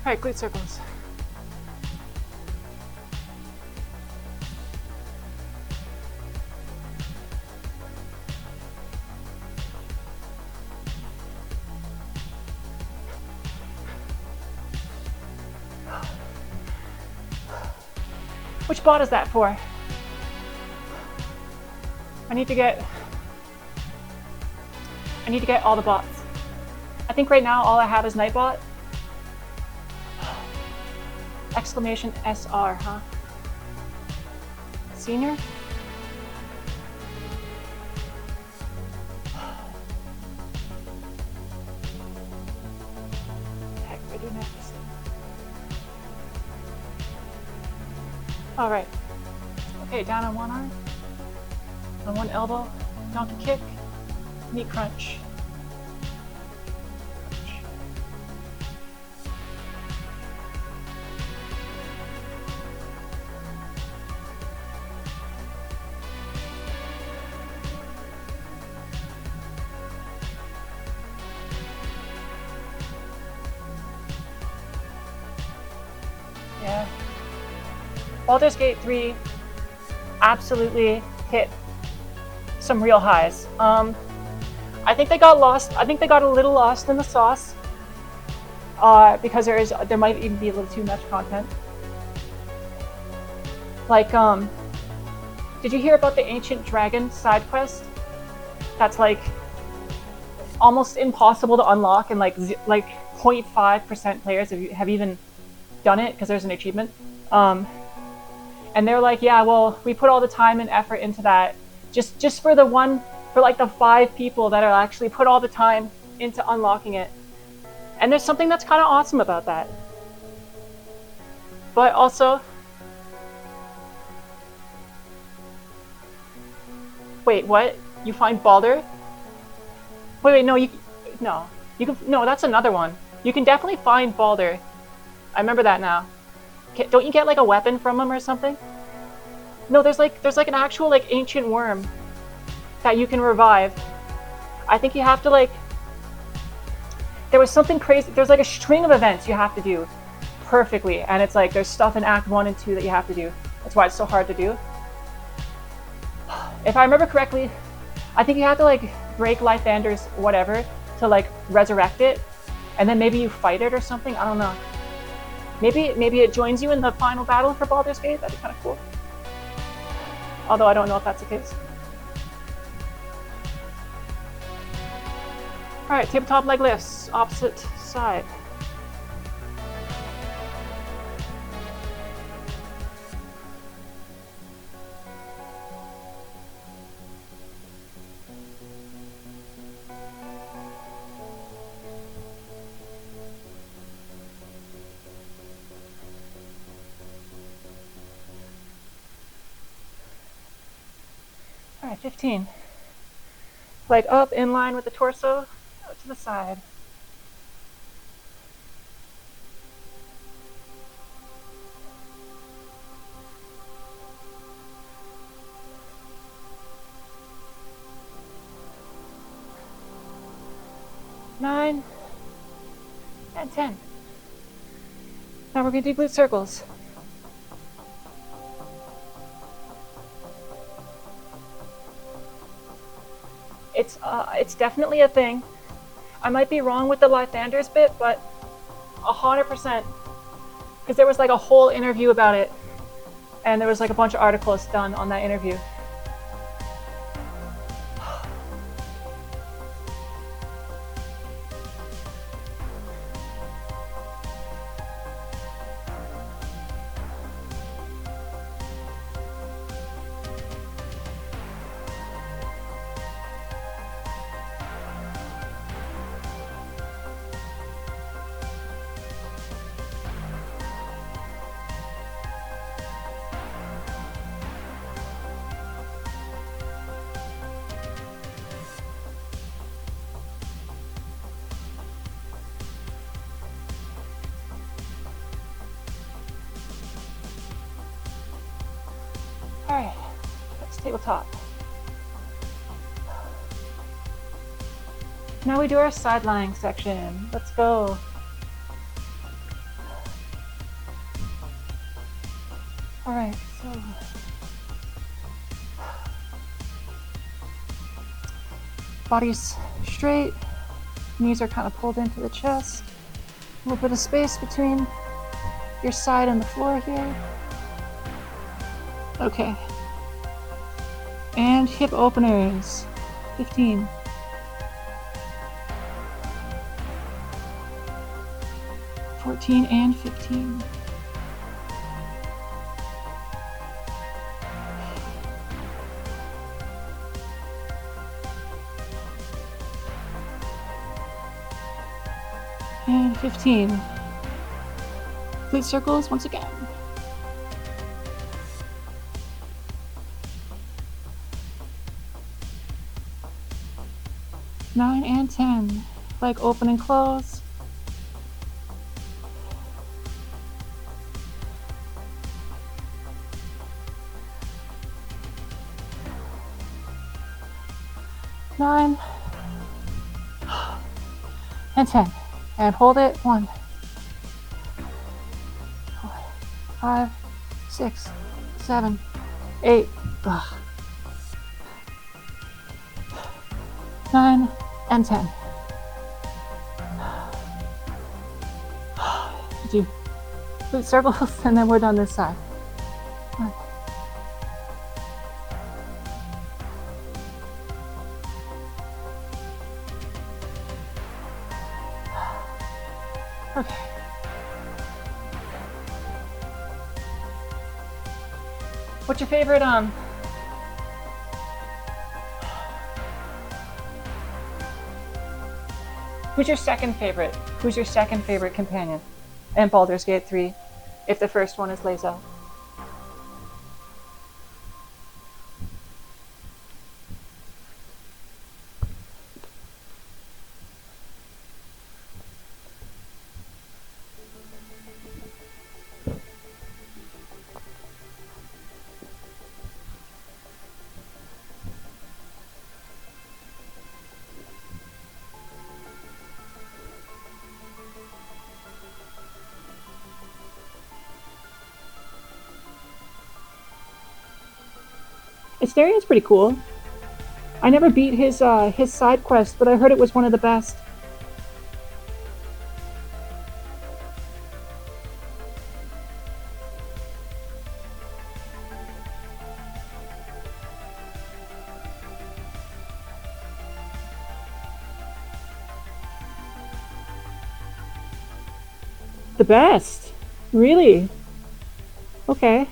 Speaker 1: Alright, glute circles. Which bot is that for? I need to get all the bots. I think right now all I have is Nightbot. Exclamation SR, huh? Senior? Heck, what do I do next? All right. Okay, down on one arm, on one elbow, donkey kick, knee crunch. Yeah. Baldur's Gate 3 absolutely hit some real highs. I think they got lost. I think they got a little lost in the sauce because there might even be a little too much content. Like, did you hear about the Ancient Dragon side quest? That's like almost impossible to unlock, and like 0.5% players have even done it because there's an achievement. And they're like, yeah, well, we put all the time and effort into that just for like the 5 people that are actually put all the time into unlocking it. And there's something that's kind of awesome about that. But also, wait, what? You find Baldur? Wait, no, no, that's another one. You can definitely find Baldur. I remember that now. Don't you get like a weapon from him or something? No, there's like an actual like ancient worm that you can revive. I think you have to like, there was something crazy. There's like a string of events you have to do perfectly, and it's like there's stuff in Act 1 and 2 that you have to do. That's why it's so hard to do. If I remember correctly, I think you have to like break Lythander's whatever to like resurrect it, and then maybe you fight it or something. I don't know. Maybe it joins you in the final battle for Baldur's Gate. That'd be kind of cool. Although I don't know if that's the case. All right, tabletop leg lifts, opposite side. All right, 15. Leg up, in line with the torso, out to the side. Nine, and 10. Now we're going to do glute circles. It's definitely a thing. I might be wrong with the Lythanders bit, but 100%. Because there was like a whole interview about it. And there was like a bunch of articles done on that interview. All right, that's tabletop. Now we do our side lying section. Let's go. All right, so body's straight, knees are kind of pulled into the chest. A little bit of space between your side and the floor here. Okay. And hip openers. 15. And 15. And 15. Glute circles once again. 9 and 10. Leg open and close. Nine and 10, and hold it. 1, 4, 5, 6, 7, 8. 9 and 10. Do glute circles, and then we're done this side. 1. Okay. What's your favorite who's your second favorite? Who's your second favorite companion in Baldur's Gate 3 if the first one is Lae'zel? Asterian's pretty cool. I never beat his side quest, but I heard it was one of the best. The best? Really? Okay.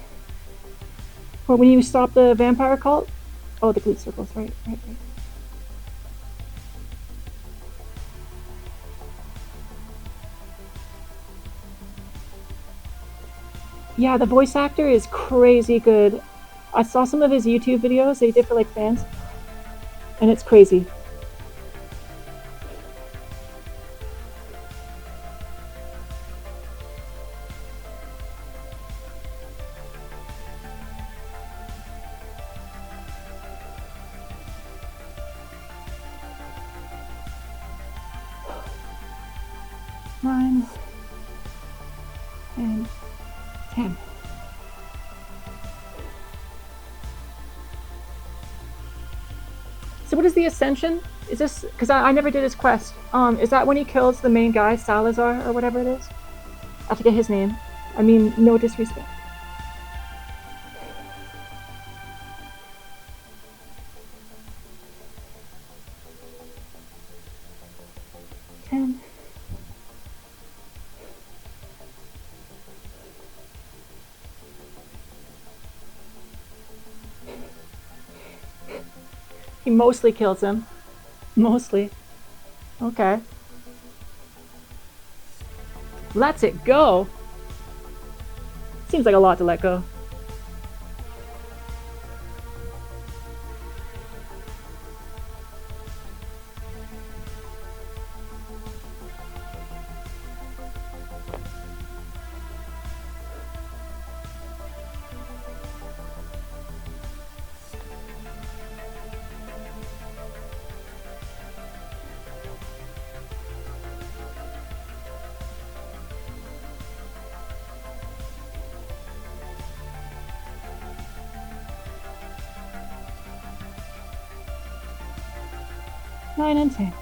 Speaker 1: Or when you stop the vampire cult? Oh, the glute circles, right. Yeah, the voice actor is crazy good. I saw some of his YouTube videos they did for like fans, and it's crazy. Nine and 10. So what is the ascension? Is this, because I never did his quest. Is that when he kills the main guy, Salazar, or whatever it is? I forget his name. I mean, no disrespect. He mostly kills him. Mostly. Okay. Let's it go. Seems like a lot to let go. Nine and 10.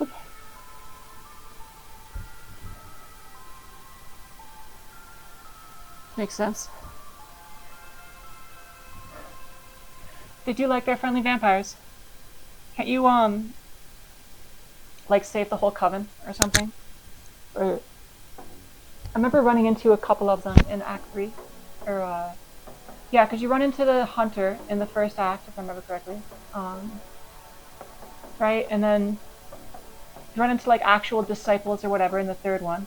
Speaker 1: Okay. Makes sense. Did you like their friendly vampires? Can't you, like save the whole coven or something? Or I remember running into a couple of them in Act 3. Or, yeah, because you run into the hunter in the first act, if I remember correctly. Right? And then you run into like actual disciples or whatever in the third one.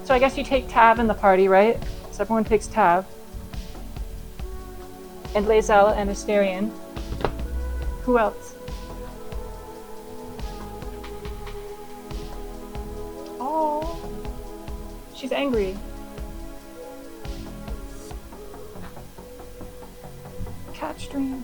Speaker 1: So I guess you take Tav in the party, right? So everyone takes Tav. And Lae'zel and Asterion. Who else? Oh, she's angry. Catch dream.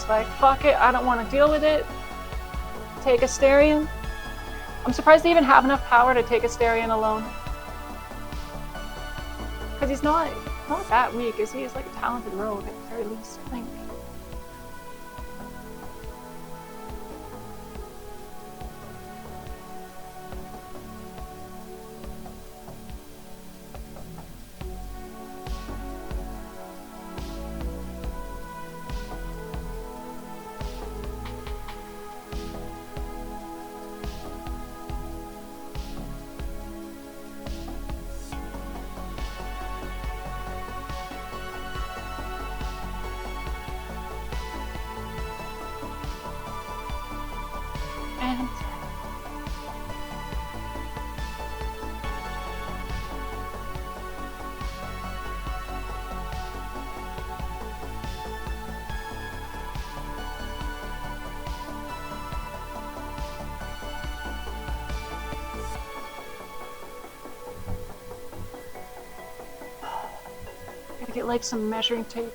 Speaker 1: Like, fuck it, I don't want to deal with it. Take Asterion. I'm surprised they even have enough power to take Asterion alone. Because he's not that weak, is he? He's like a talented rogue at the very least, I think. And gotta get like some measuring tape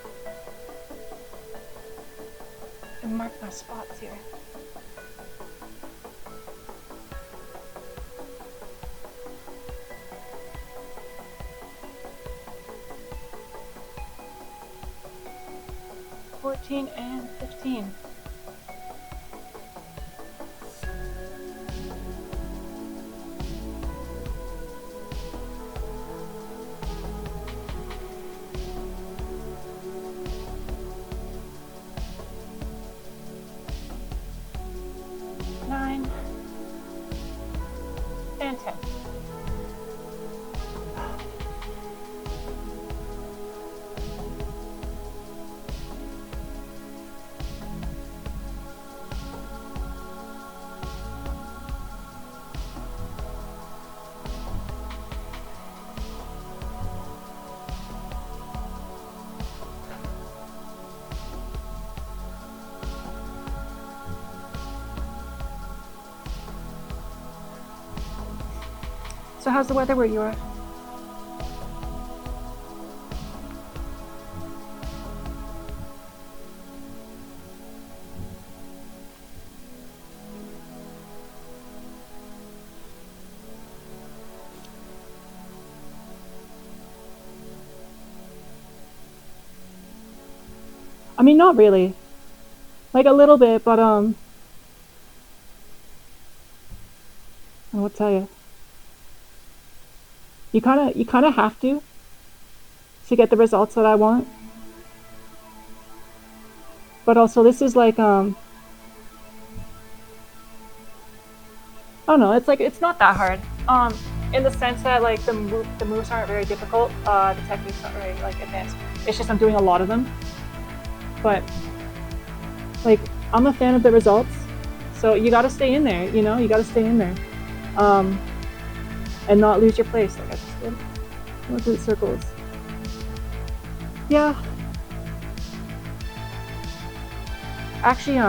Speaker 1: and mark my spots here. And 15. So how's the weather where you are? I mean, not really. Like a little bit, but I will tell you. You kind of have to get the results that I want. But also, this is like I don't know. It's like it's not that hard. In the sense that like the moves aren't very difficult. The techniques aren't very like advanced. It's just I'm doing a lot of them. But like I'm a fan of the results, so you got to stay in there. You know, you got to stay in there, and not lose your place. Like I just did. Go through the circles. Yeah. Actually,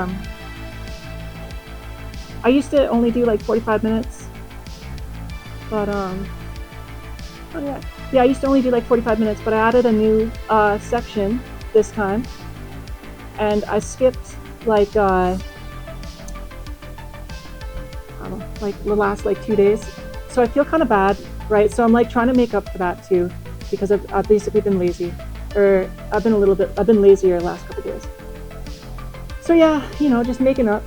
Speaker 1: I used to only do like 45 minutes, but oh yeah, I used to only do like 45 minutes, but I added a new section this time, and I skipped like I don't know, like the last like 2 days, so I feel kind of bad, right? So I'm like trying to make up for that too, because I've basically been lazy, or I've been lazier the last couple of days. So yeah, you know, just making up.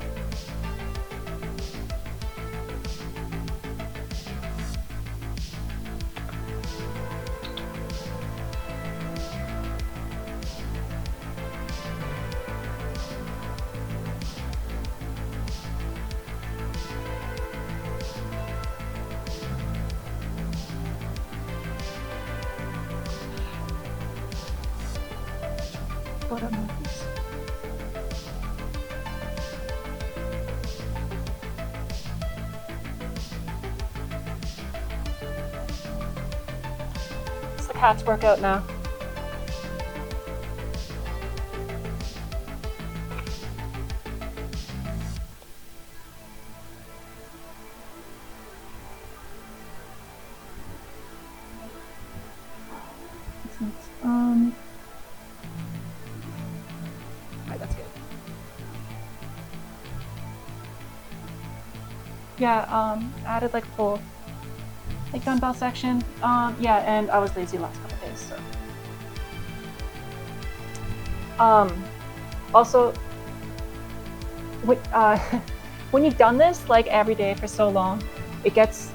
Speaker 1: It's the cat's workout now. Alright, that's good. Yeah, added like full like dumbbell section. Yeah, and I was lazy last couple days, so. Also, when you've done this like every day for so long, it gets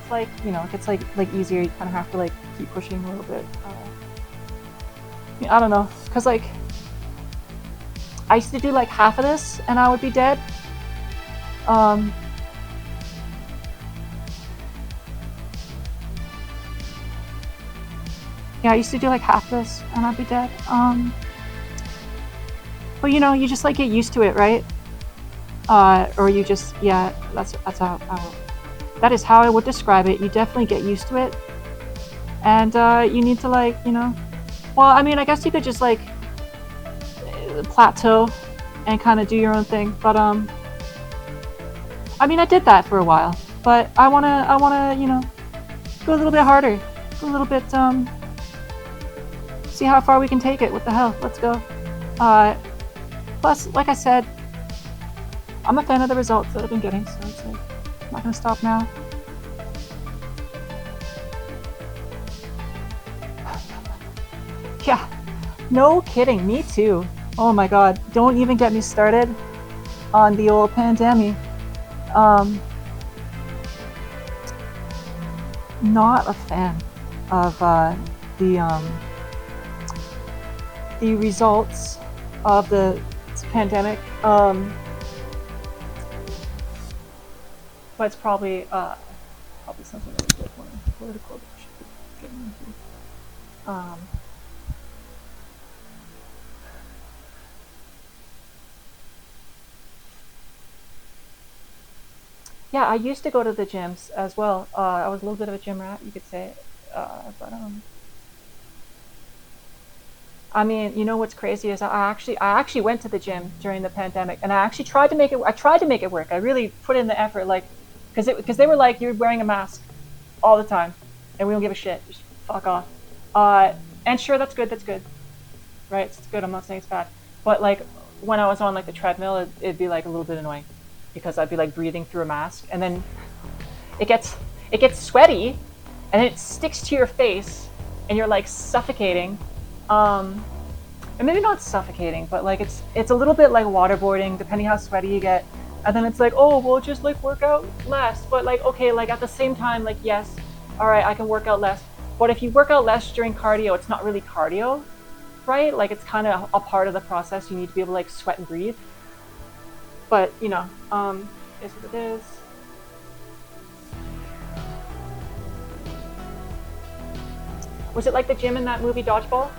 Speaker 1: like, you know, it gets like easier. You kind of have to like keep pushing a little bit. I don't know, cause like I used to do like half of this and I would be dead. Yeah, I used to do like half this and I'd be dead. But you know, you just like get used to it, right? Or you just, yeah, that's how that is how I would describe it. You definitely get used to it, and you need to like, you know, well, I mean, I guess you could just like plateau and kind of do your own thing. But I mean, I did that for a while, but I wanna, you know, go a little bit harder, go a little bit, see how far we can take it. What the hell? Let's go. Plus, like I said, I'm a fan of the results that I've been getting, so it's like, I'm not gonna stop now. Yeah, no kidding, me too. Oh my god, don't even get me started on the old pandemic. Not a fan of the results of the pandemic. But it's probably something really good for political that we should be getting into. Yeah, I used to go to the gyms as well. I was a little bit of a gym rat, you could say. But I mean, you know what's crazy is I actually went to the gym during the pandemic, and I actually tried to make it. I tried to make it work. I really put in the effort, like, because they were like, you're wearing a mask all the time, and we don't give a shit. Just fuck off. And sure, that's good. That's good, right? It's good. I'm not saying it's bad, but like when I was on like the treadmill, it'd be like a little bit annoying because I'd be like breathing through a mask, and then it gets sweaty, and it sticks to your face, and you're like suffocating. And maybe not suffocating, but like it's a little bit like waterboarding, depending how sweaty you get. And then it's like, oh, well, just like work out less. But like, okay, like at the same time, like, yes, all right, I can work out less. But if you work out less during cardio, it's not really cardio, right? Like it's kind of a part of the process. You need to be able to like sweat and breathe. But you know, is what it is. Was it like the gym in that movie Dodgeball?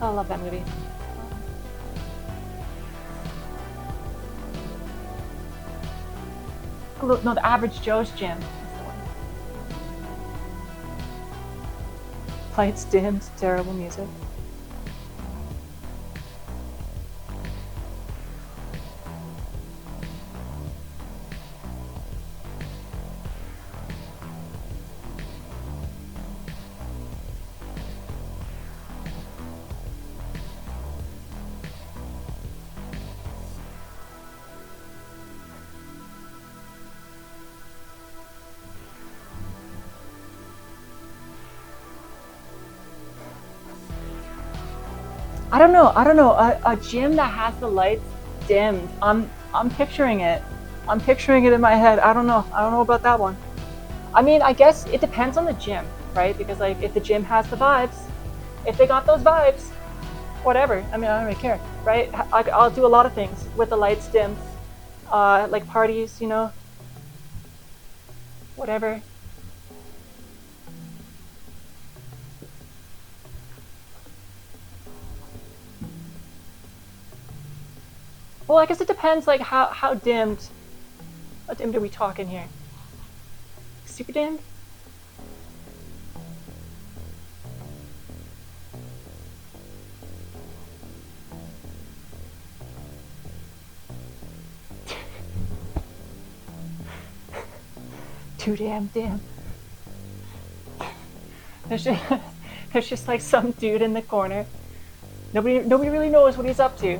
Speaker 1: Oh, I love that movie. No, the Average Joe's Gym. Lights dimmed, terrible music. I don't know. A gym that has the lights dimmed. I'm picturing it. I'm picturing it in my head. I don't know about that one. I mean, I guess it depends on the gym, right? Because like if the gym has the vibes, if they got those vibes, whatever. I mean, I don't really care, right? I'll do a lot of things with the lights dimmed, like parties, you know, whatever. Well, I guess it depends, like how dimmed. How dimmed are we talking here? Super dimmed? Too damn dim. There's just like some dude in the corner. Nobody really knows what he's up to.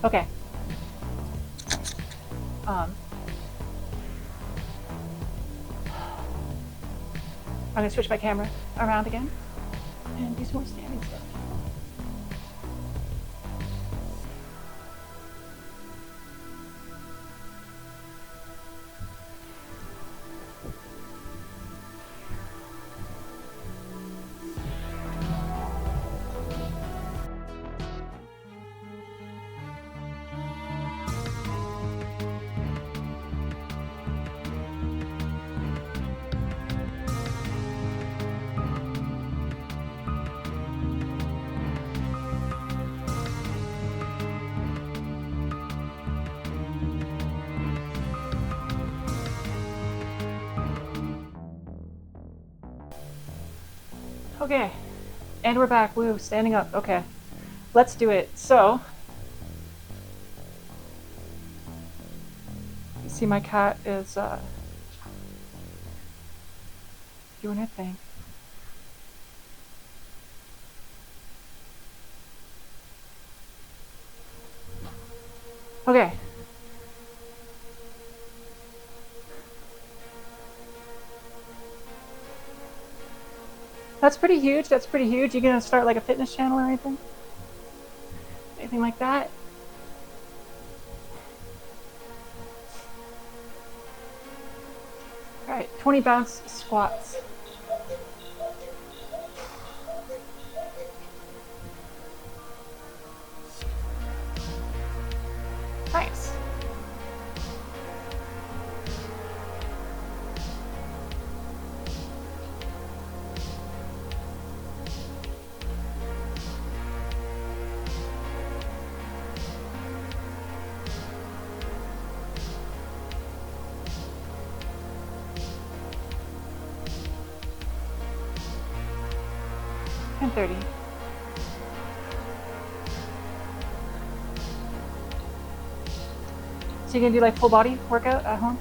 Speaker 1: Okay. I'm gonna switch my camera around again and do some more standing stuff. Okay, and we're back. Woo, standing up. Okay, let's do it. So, you see my cat is doing her thing. Okay. That's pretty huge. That's pretty huge. You gonna start like a fitness channel or anything? Anything like that? All right, 20 bounce squats. Nice. And 30. So you can do like full body workout at home.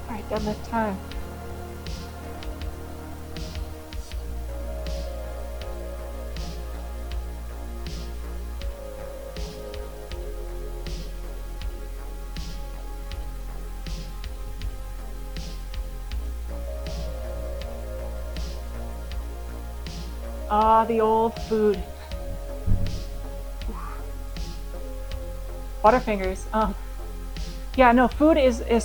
Speaker 1: All right, deadlift time. Ah, the old food. Butterfingers. Yeah, no, food is a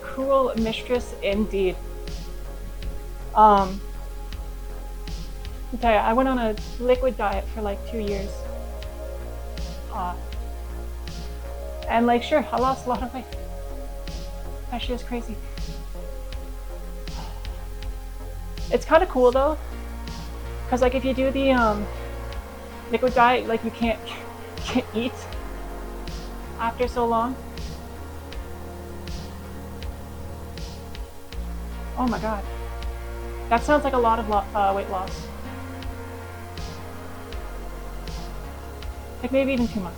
Speaker 1: cruel mistress indeed. I'll tell you, I went on a liquid diet for like 2 years. And like, sure, I lost a lot of weight. That shit is crazy. It's kind of cool though, because like if you do the liquid diet, like you can't eat after so long. Oh my god, that sounds like a lot of weight loss. Like maybe even too much.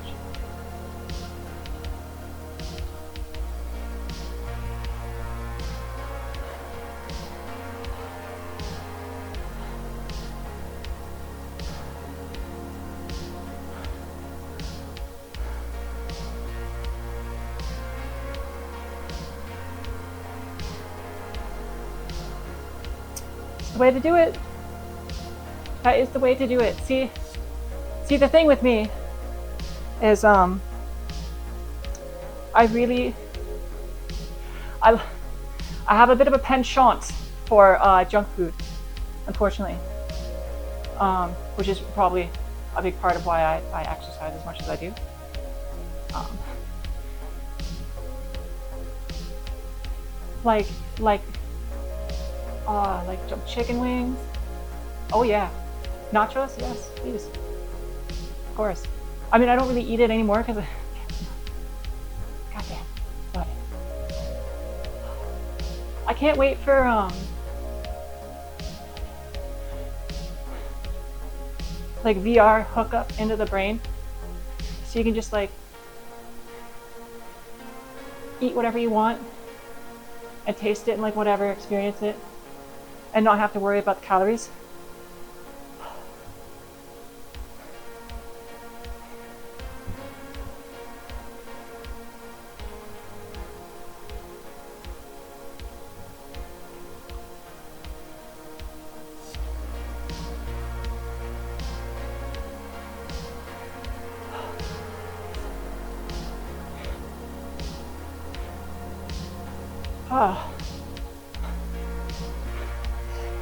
Speaker 1: The way to do it. That is the way to do it. See the thing with me is I have a bit of a penchant for junk food, unfortunately, which is probably a big part of why I exercise as much as I do. Like chicken wings. Oh yeah, nachos. Yes, please. Of course. I mean, I don't really eat it anymore because, goddamn. But I can't wait for like VR hookup into the brain, so you can just like eat whatever you want and taste it and like whatever, experience it, and not have to worry about the calories.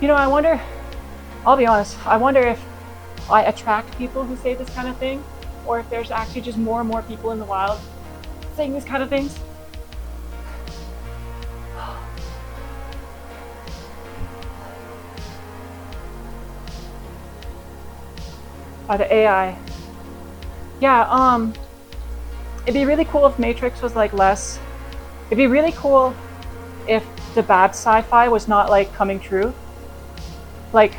Speaker 1: You know, I wonder, I'll be honest, I wonder if I attract people who say this kind of thing, or if there's actually just more and more people in the wild saying these kind of things. By the AI. Yeah, it'd be really cool if Matrix was like less, it'd be really cool if the bad sci-fi was not like coming true. Like,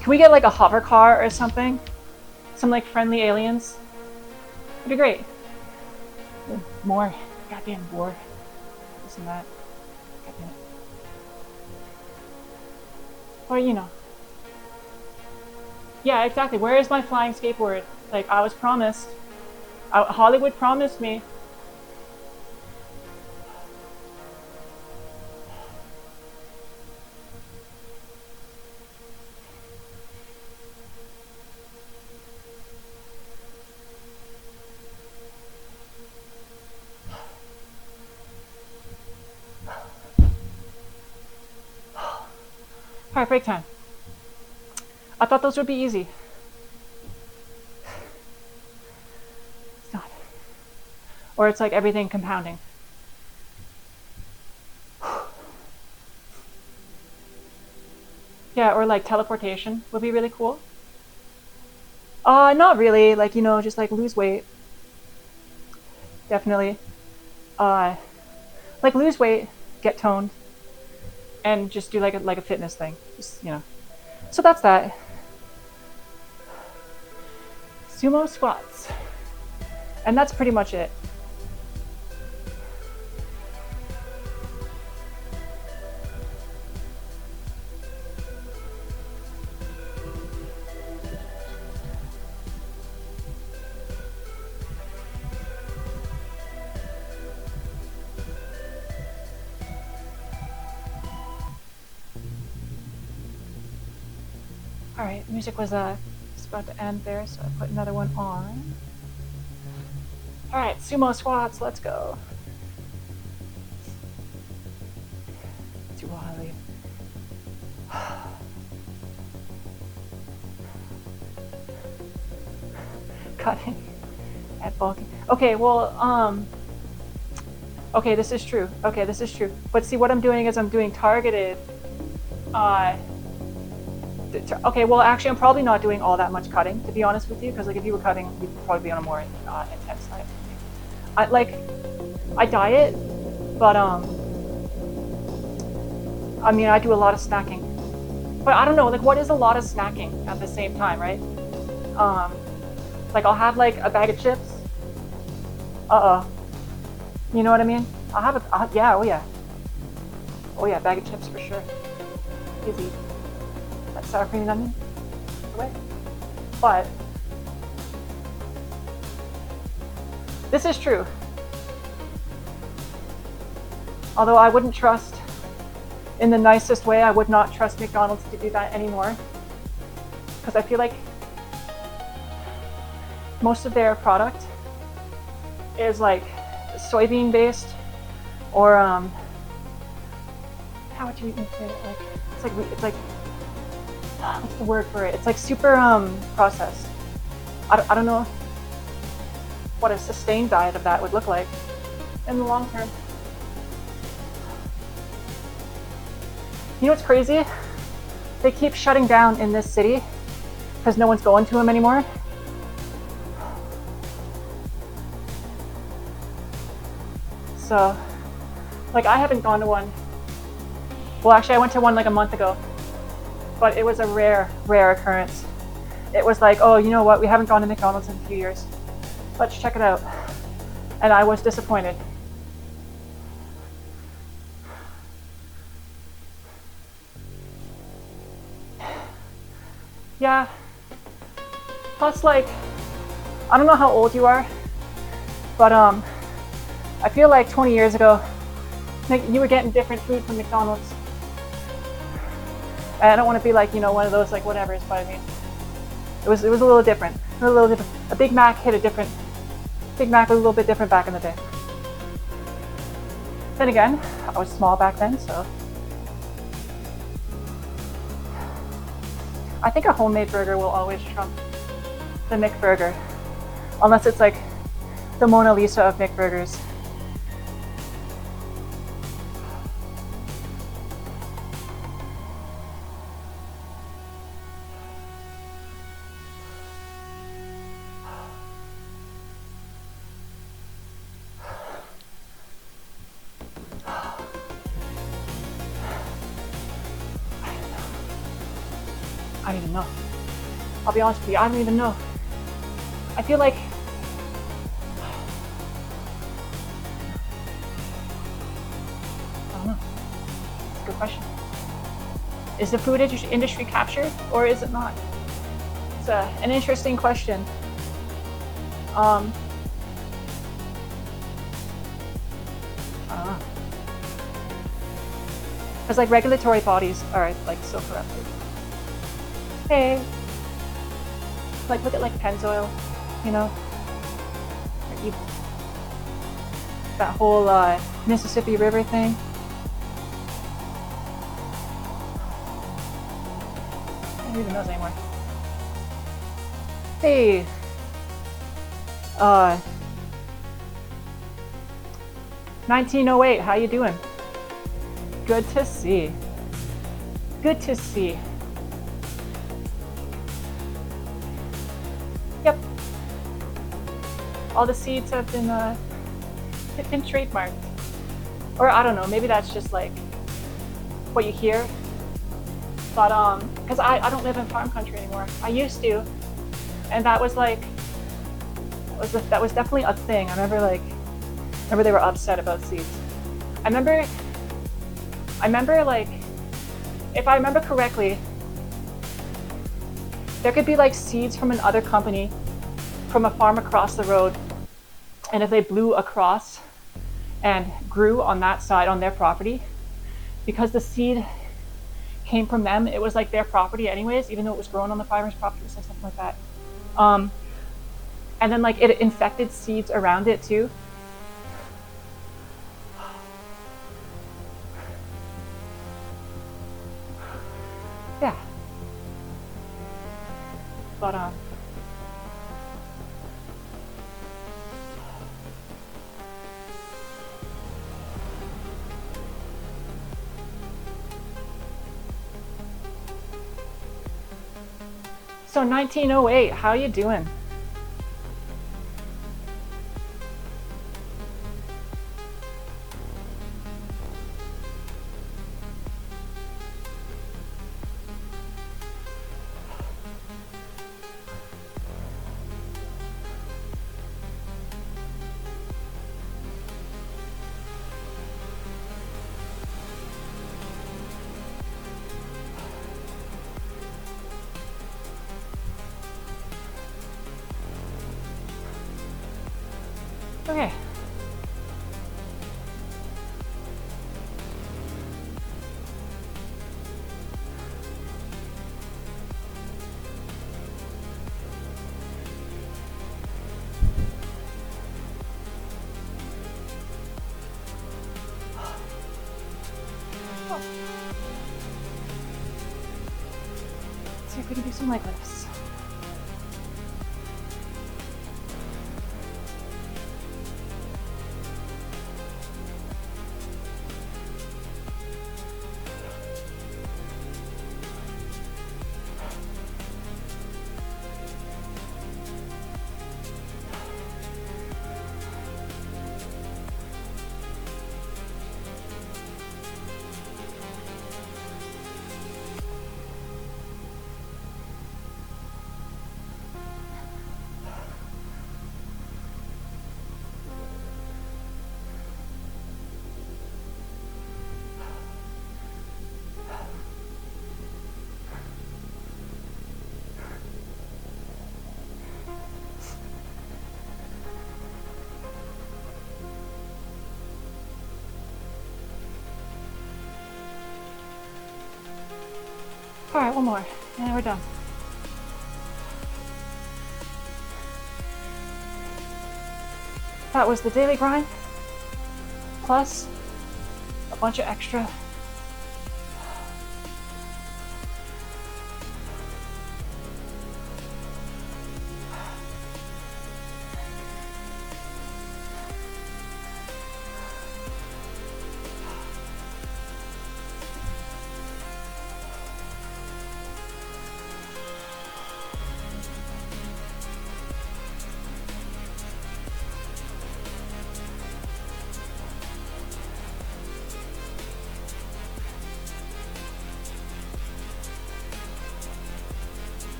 Speaker 1: can we get like a hover car or something? Some like friendly aliens? It'd be great. More goddamn war. This and that. Goddamn it. Or you know. Yeah, exactly. Where is my flying skateboard? Like, I was promised. Hollywood promised me. Alright, break time. I thought those would be easy. It's not. Or it's like everything compounding. Yeah, or like teleportation would be really cool. Not really. Like, you know, just like lose weight. Definitely. Like lose weight, get toned. and just do like a fitness thing. Just, you know. So that's that. Sumo squats. And that's pretty much it. All right, music was just about to end there, so I put another one on. All right, sumo squats, let's go. Too wily. Cutting at bulking. Okay, well, okay, this is true. Okay, this is true. But see, what I'm doing is I'm doing targeted, okay, well, actually, I'm probably not doing all that much cutting, to be honest with you, because like if you were cutting, you'd probably be on a more intense diet. I diet, but I mean, I do a lot of snacking. But I don't know, like, what is a lot of snacking at the same time, right? Like, I'll have like a bag of chips. You know what I mean? I'll have yeah, oh yeah. Oh yeah, bag of chips for sure. Easy. That sour cream and onion. Away. But this is true. Although I wouldn't trust, in the nicest way, I would not trust McDonald's to do that anymore. Because I feel like most of their product is like soybean based, or how would you even say it? Like it's like what's the word for it? It's like super processed. I don't know what a sustained diet of that would look like in the long term. You know what's crazy? They keep shutting down in this city because no one's going to them anymore. So, like, I haven't gone to one. Well, actually, I went to one like a month ago, but it was a rare occurrence. It was like, oh, you know what? We haven't gone to McDonald's in a few years. Let's check it out. And I was disappointed. Yeah. Plus, like, I don't know how old you are, but I feel like 20 years ago, like, you were getting different food from McDonald's. I don't want to be like, you know, one of those like whatevers, but I mean, it was a little different. A Big Mac hit a different. Big Mac was a little bit different back in the day. Then again, I was small back then, so I think a homemade burger will always trump the McBurger, unless it's like the Mona Lisa of McBurgers. I don't even know. I'll be honest with you, I don't even know. I feel like I don't know. That's a good question. Is the food industry captured or is it not? It's an interesting question. I don't know. Because like regulatory bodies are like so corrupted. Hey, like look at like Pennzoil, you know, they're evil. That whole Mississippi River thing. I don't even know anymore. Hey, 1908, how you doing? Good to see. Good to see. Yep. All the seeds have been trademarked. Or I don't know, maybe that's just like what you hear. But because I don't live in farm country anymore. I used to, and that was like that was definitely a thing. I remember they were upset about seeds. I remember like, if I remember correctly, there could be like seeds from another company from a farm across the road, and if they blew across and grew on that side on their property, because the seed came from them, it was like their property anyways, even though it was grown on the farmer's property or something like that. And then like it infected seeds around it too. Yeah. But so 1908, how you doing? Okay. Let's see if we can do some leg lifts. All right, one more, and then we're done. That was the daily grind, plus a bunch of extra.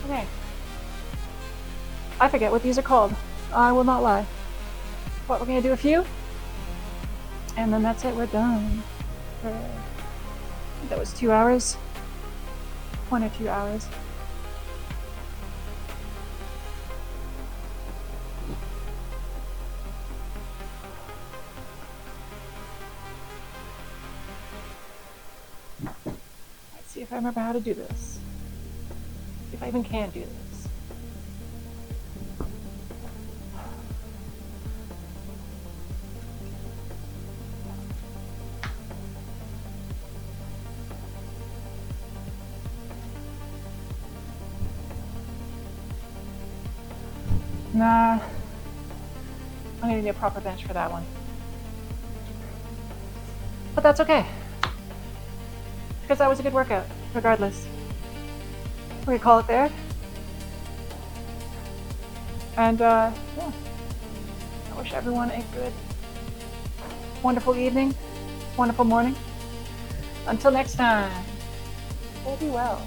Speaker 1: Okay. I forget what these are called. I will not lie. But we're gonna do a few, and then that's it. We're done. That was 2 hours. 1 or 2 hours. Let's see if I remember how to do this. If I even can do this. Nah, I'm gonna need a proper bench for that one. But that's okay, because that was a good workout, regardless. We can call it there. And yeah, I wish everyone a good, wonderful evening, wonderful morning. Until next time, we'll be well.